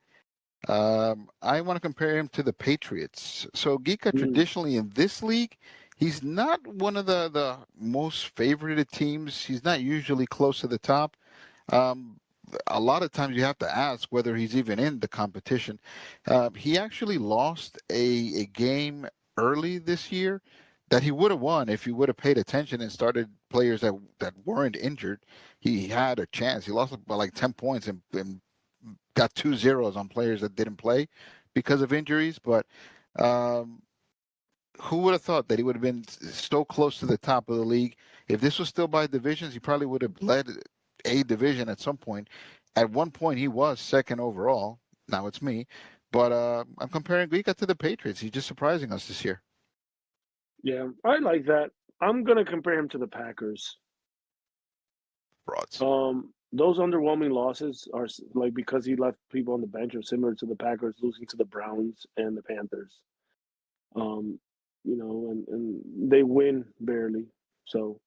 I want to compare him to the Patriots. So Geeka Mm. traditionally in this league, he's not one of the most favorited teams. He's not usually close to the top. Um, a lot of times you have to ask whether he's even in the competition. He actually lost a game early this year that he would have won if he would have paid attention and started players that weren't injured. He had a chance. He lost by like 10 points and got 2 zeros on players that didn't play because of injuries. But um, who would have thought that he would have been so close to the top of the league? If this was still by divisions, he probably would have led a division at some point. At one point, he was second overall. Now it's me. But I'm comparing Guica to the Patriots. He's just surprising us this year. Yeah, I like that. I'm gonna compare him to the Packers. Frauds. Those underwhelming losses are like because he left people on the bench are similar to the Packers losing to the Browns and the Panthers. Um, and they win barely. So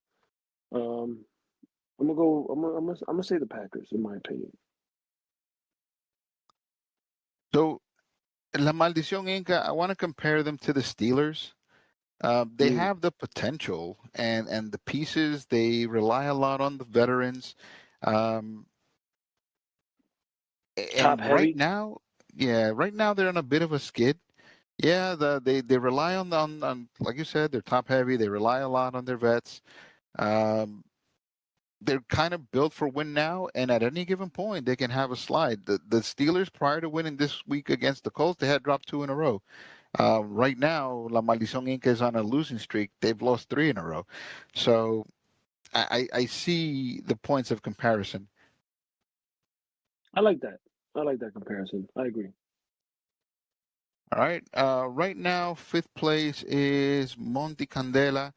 um, I'm gonna go. I'm gonna say the Packers in my opinion. So, La Maldición Inca, I want to compare them to the Steelers. They Mm. have the potential and the pieces. They rely a lot on the veterans. Um, Top and right heavy. now, yeah, right now they're on a bit of a skid. Yeah, they rely on like you said, they're top heavy. They rely a lot on their vets. Um, they're kind of built for win now, and at any given point, they can have a slide. The Steelers, prior to winning this week against the Colts, they had dropped two in a row. Right now, La Maldición Inca is on a losing streak. They've lost three in a row. So I see the points of comparison. I like that. I like that comparison. I agree. All right. Right now, fifth place is Monte Candela.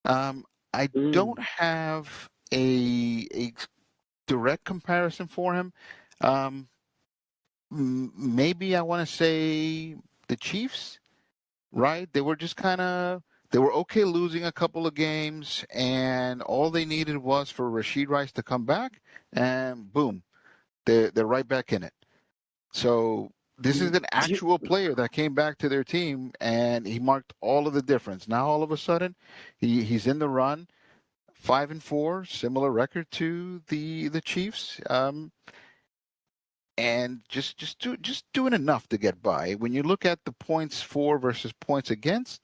Um, I Mm. don't have a direct comparison for him. Um, maybe I want to say the Chiefs, right? They were just kind of they were okay losing a couple of games, and all they needed was for Rashid Rice to come back, and boom, they're right back in it. So this is Mm. an actual player that came back to their team, and he marked all of the difference. Now all of a sudden, he's in the run, 5-4, similar record to the Chiefs. And just doing enough to get by. When you look at the points for versus points against,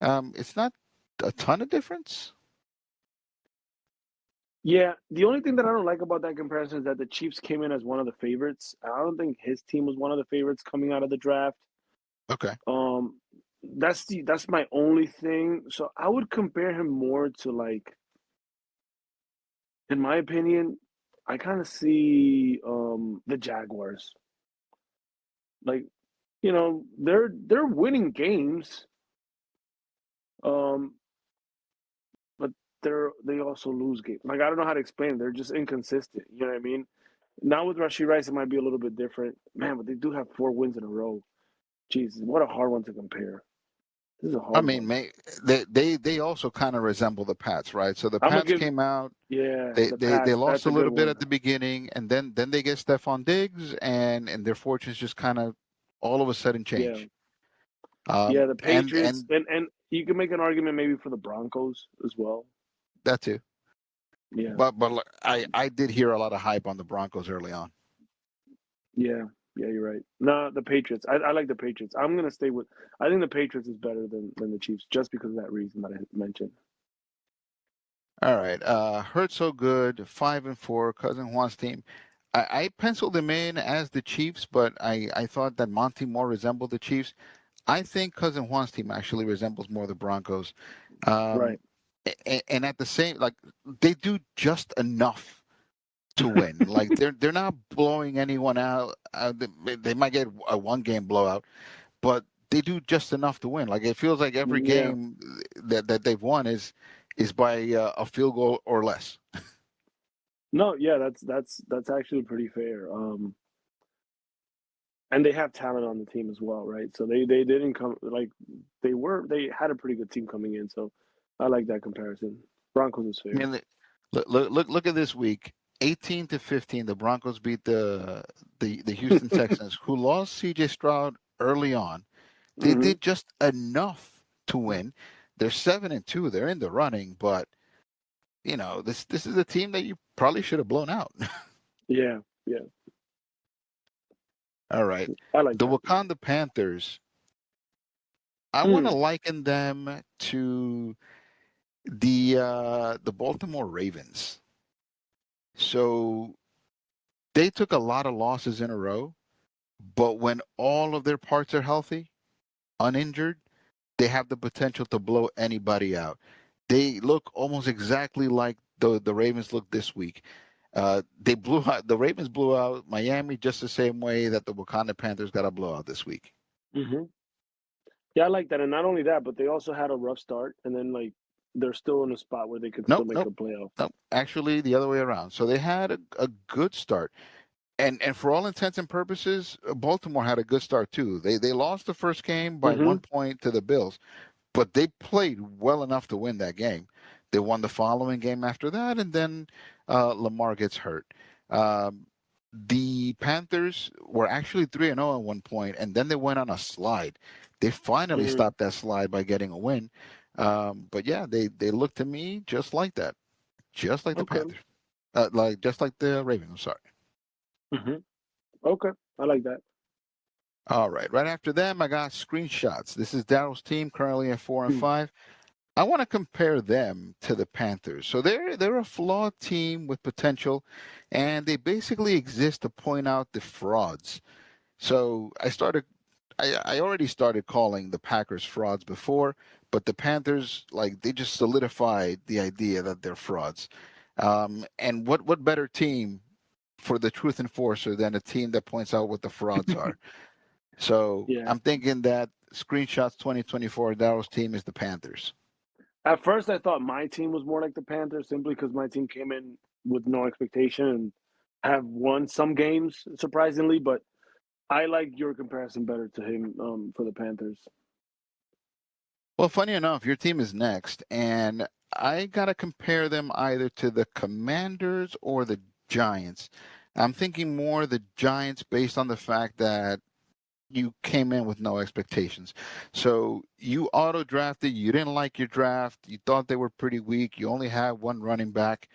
it's not a ton of difference. Yeah, the only thing that I don't like about that comparison is that the Chiefs came in as one of the favorites. I don't think his team was one of the favorites coming out of the draft. Okay. Um, that's my only thing. So I would compare him more to like, in my opinion, I kind of see the Jaguars. Like, they're winning games, um, but they also lose games. Like I don't know how to explain it. They're just inconsistent. You know what I mean? Now with Rashid Rice, it might be a little bit different, man. But they do have 4 wins in a row. Jesus, what a hard one to compare. This is a I hard mean, one. they also kind of resemble the Pats, right? So the I'm gonna Pats give, came out, yeah, they the they they Pats. lost That's a a good little bit one. at the beginning, and then they get Stephon Diggs, and their fortunes just kind of all of a sudden Yeah, change. yeah, the And Patriots, and you can make an argument maybe for the Broncos as well. that too. Yeah, But I did hear a lot of hype on the Broncos early on. yeah, yeah. You're right. No, the Patriots. I like the Patriots. I'm gonna stay with. I think the Patriots is better than the Chiefs just because of that reason that I mentioned. All right. Hurt so good, 5-4, cousin Juan's team. I penciled him in as the Chiefs, but I thought that Monty more resembled the Chiefs. I think cousin Juan's team actually resembles more the Broncos. Right. Um, and at the same, like they do just enough to win. Like they're not blowing anyone out. They might get a one game blowout, but they do just enough to win. Like it feels like every Yeah. game that they've won is by a field goal or less. No. Yeah. That's actually pretty fair. And they have talent on the team as well, right? So they didn't come like they had a pretty good team coming in. So I like that comparison. Broncos is I fair. mean, look at this week. 18-15, the Broncos beat the Houston Texans, who lost C.J. Stroud early on. They Hmm. did just enough to win. They're 7-2. They're in the running, but this is a team that you probably should have blown out. Yeah. Yeah. All right, I like the that. Wakanda Panthers. I want to Mm. liken them to the Baltimore Ravens. So they took a lot of losses in a row, but when all of their parts are healthy, uninjured, they have the potential to blow anybody out. They look almost exactly like the Ravens look this week. They blew out the Ravens blew out Miami just the same way that the Wakanda Panthers got a blowout this week. Hmm. Yeah, I like that. And not only that, but they also had a rough start, and then like they're still in a spot where they could still Nope, make nope, a playoff. nope. Actually, the other way around. So they had a good start. And for all intents and purposes, Baltimore had a good start too. They lost the first game by Hmm. 1 point to the Bills, but they played well enough to win that game. They won the following game after that, and then Lamar gets hurt. Um, the Panthers were actually 3-0 at 1 point, and then they went on a slide. They finally Hmm. stopped that slide by getting a win. But yeah, they look to me just like that, just like the Okay. Panthers, just like the Ravens. I'm sorry. Hmm. Okay. I like that. All right. Right after them, I got screenshots. This is Daryl's team currently at 4-5. I want to compare them to the Panthers. So they're a flawed team with potential, and they basically exist to point out the frauds. So I already started calling the Packers frauds before, but the Panthers, like, they just solidified the idea that they're frauds. And what better team for the truth enforcer than a team that points out what the frauds are? So Yeah. I'm thinking that screenshots 2024 Daryl's team is the Panthers. At first, I thought my team was more like the Panthers simply because my team came in with no expectation and have won some games surprisingly. But I like your comparison better to him for the Panthers. Well, funny enough, your team is next, and I gotta compare them either to the Commanders or the Giants. I'm thinking more the Giants based on the fact that you came in with no expectations. So you auto drafted, you didn't like your draft, you thought they were pretty weak, you only had one running back,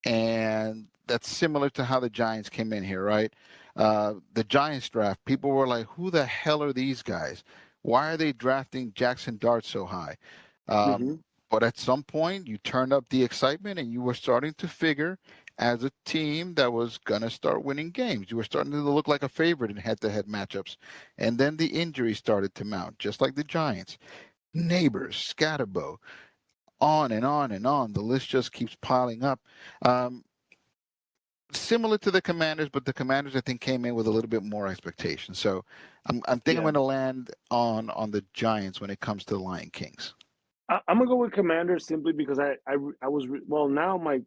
and that's similar to how the Giants came in here, right? The Giants draft, people were like, "Who the hell are these guys? Why are they drafting Jackson Dart so high?" Hmm. But at some point, you turned up the excitement, and you were starting to figure as a team that was gonna start winning games. You were starting to look like a favorite in head-to-head matchups, and then the injuries started to mount, just like the Giants. Neighbors, Scatterbo, on and on and on. The list just keeps piling up. Um, Similar to the Commanders, but the Commanders I think came in with a little bit more expectation. So I'm thinking I'm Yeah. going to land on the Giants when it comes to the Lion Kings. I'm gonna go with Commanders simply because I was well now my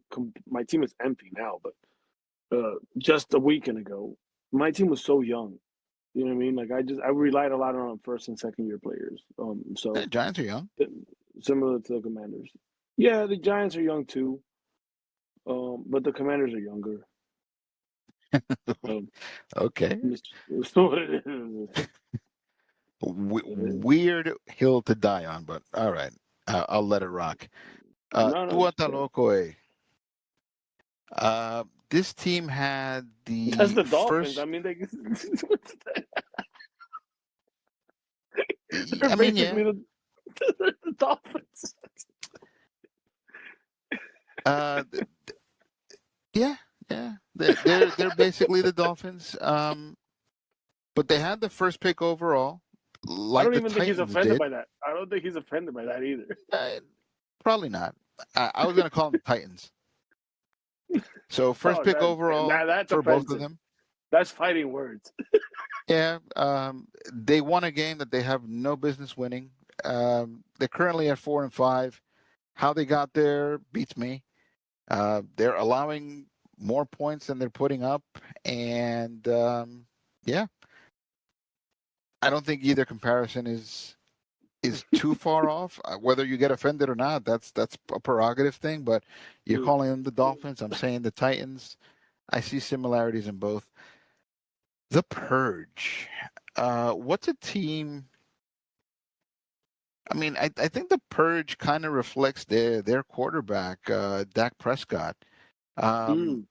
team is empty now, but just a weekend ago my team was so young. You know what I mean? Like I relied a lot on first and second year players. The So Giants are young. th- similar to the Commanders. Yeah, the Giants are young too. But the Commanders are younger. Um, Okay. it's what it is. Weird hill to die on, but all right. I'll let it rock. No, no, Tu it's okay. loco, eh? This team had That's the the Dolphins. I first. mean, they're I mean, yeah. basically the Dolphins. Uh, yeah, yeah. They're basically the Dolphins. But they had the first pick overall, I like don't the even think he's Titans offended did. by that. I don't think he's offended by that either. Uh, Probably not. I was going to call them the Titans. So first Oh, pick overall that's for both of offensive. them. That's fighting words. Yeah, they won a game that they have no business winning. They're currently at 4-5. How they got there beats me. They're allowing more points than they're putting up, and yeah, I don't think either comparison is too far off. Whether you get offended or not, that's a prerogative thing. But you're calling them the Dolphins. I'm saying the Titans. I see similarities in both. The Purge. What's a team? I mean, I think the Purge kind of reflects their quarterback, Dak Prescott. Um, Mm.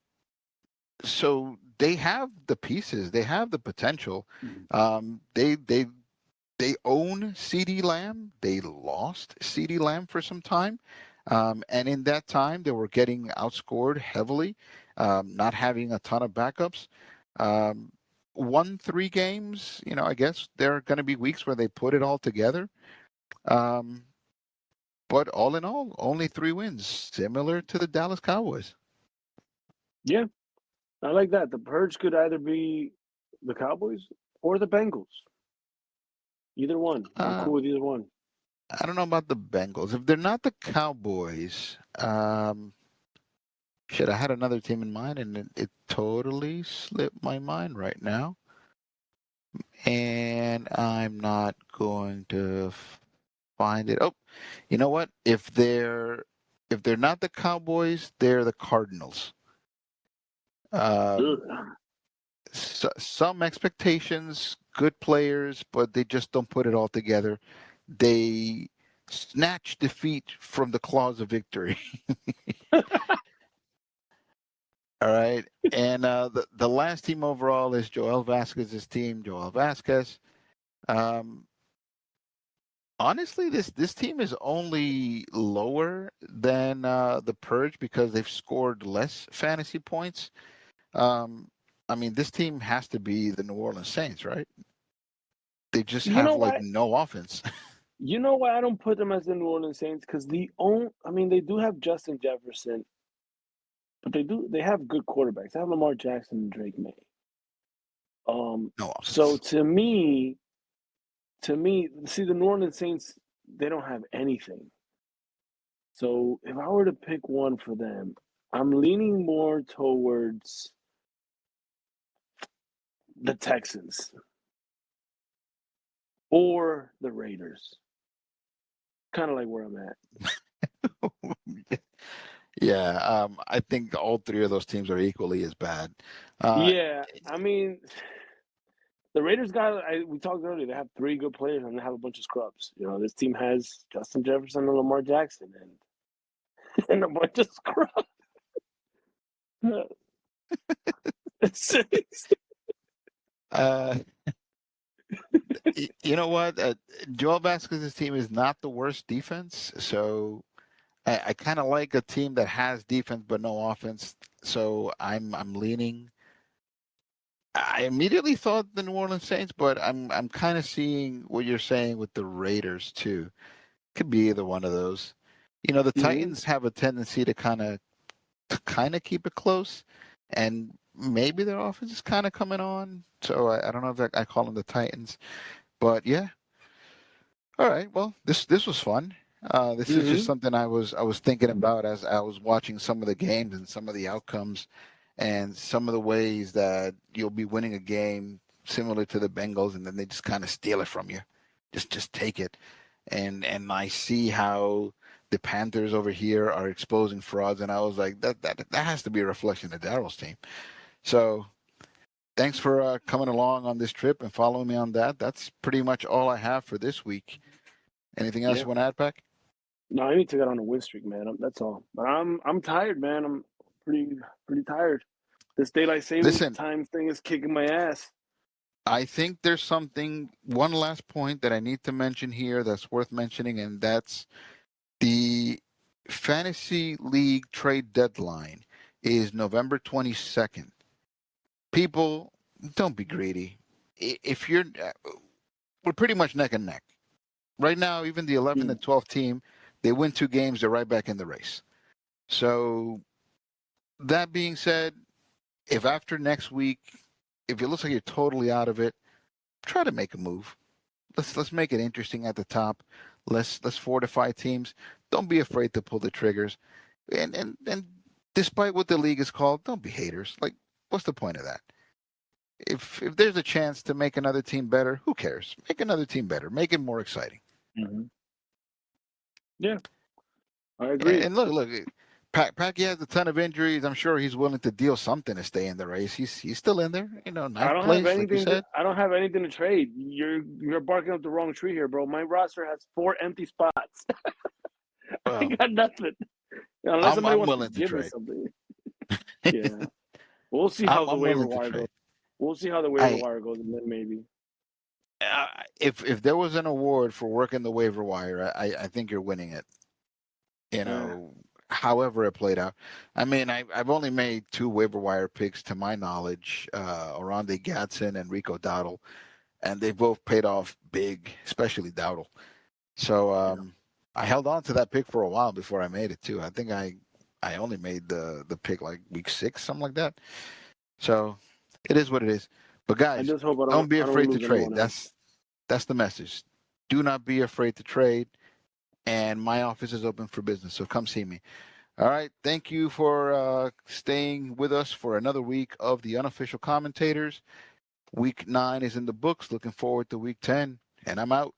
so they have the pieces, they have the potential. They own CD Lamb. They lost CD Lamb for some time. And in that time, they were getting outscored heavily, not having a ton of backups. Um, Won 3 games. I guess there are going to be weeks where they put it all together. Um, but all in all, only 3 wins, similar to the Dallas Cowboys. Yeah, I like that. The purge could either be the Cowboys or the Bengals. Either one. I'm Uh, cool with either one. I don't know about the Bengals. If they're not the Cowboys, shit, I had another team in mind, and it totally slipped my mind right now. And I'm not going to find it. Oh, you know what? If they're not the Cowboys, they're the Cardinals. Um, Ugh. some expectations, good players, but they just don't put it all together. They snatch defeat from the claws of victory. All right. And the last team overall is Joel Vasquez's team, Joel Vasquez. Um, honestly, this team is only lower than the Purge because they've scored less fantasy points. Um, I mean, this team has to be the New Orleans Saints, right? They just You have know like what? no offense. You know why I don't put them as the New Orleans Saints? Because they do have Justin Jefferson, but they have good quarterbacks. They have Lamar Jackson and Drake May. No So offense. to me, see the New Orleans Saints, they don't have anything. So if I were to pick one for them, I'm leaning more towards the Texans or the Raiders. Kind of like where I'm at. Yeah, I think all three of those teams are equally as bad. Uh, Yeah, I mean, the Raiders we talked earlier. They have three good players and they have a bunch of scrubs. You know, this team has Justin Jefferson and Lamar Jackson and a bunch of scrubs. uh, you know what? Joel Vasquez's team is not the worst defense, so I kind of like a team that has defense but no offense. So I'm leaning. I immediately thought the New Orleans Saints, but I'm kind of seeing what you're saying with the Raiders too. Could be either one of those. You know, the hmm Titans have a tendency to kind of keep it close, and maybe their offense is kind of coming on. So I don't know if I call them the Titans, but yeah. All right. Well, this was fun. This is just hmm something I was thinking about as I was watching some of the games and some of the outcomes, and some of the ways that you'll be winning a game similar to the Bengals, and then they just kind of steal it from you, just take it, and I see how the Panthers over here are exposing frauds, and I was like, that has to be a reflection of Daryl's team. So thanks for coming along on this trip and following me on that. That's pretty much all I have for this week. Anything else Yeah. you want to add, Pack? No, I need to get on a win streak, man. That's all. But I'm tired, man. I'm pretty pretty tired. This daylight savings Listen, time thing is kicking my ass. I think there's one last point that I need to mention here that's worth mentioning, and that's the fantasy league trade deadline is November 22nd. People, don't be greedy. If we're pretty much neck and neck. Right now, even the 11th Mm. and 12th team, they win two games, they're right back in the race. So, that being said, if after next week, if it looks like you're totally out of it, try to make a move. Let's make it interesting at the top. Let's fortify teams. Don't be afraid to pull the triggers. And despite what the league is called, don't be haters. Like, what's the point of that? If there's a chance to make another team better, who cares? Make another team better. Make it more exciting. hmm Yeah, I And, agree. and look, Paki has a ton of injuries. I'm sure he's willing to deal something to stay in the race. He's still in there. You know, I ninth don't have place, like you anything to said. I don't have anything to trade. You're barking up the wrong tree here, bro. My roster has four empty spots. I Well, got nothing. Unless I'm somebody I'm wants to willing to give me trade. something. Yeah. We'll see how I'm the I'm waiver willing to wire goes. trade. We'll see how the waiver I wire goes, and then maybe. if there was an award for working the waiver wire, I think you're winning it. You Yeah. know, however it played out. I mean, I've only made two waiver wire picks to my knowledge, Oronde Gadsden and Rico Dowdle, and they both paid off big, especially Dowdle. So Yeah. I held on to that pick for a while before I made it too. I think I only made the pick like week 6, something like that. So it is what it is. But I guys, just hope don't be I don't afraid to lose trade. anyone else. That's the message. Do not be afraid to trade. And my office is open for business. So come see me. All right. Thank you for staying with us for another week of the Unofficial Commentators. Week 9 is in the books. Looking forward to week 10. And I'm out.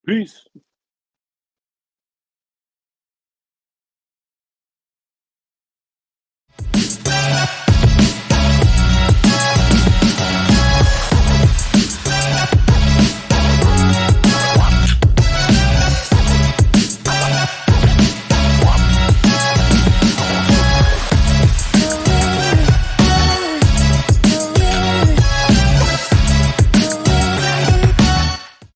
Peace.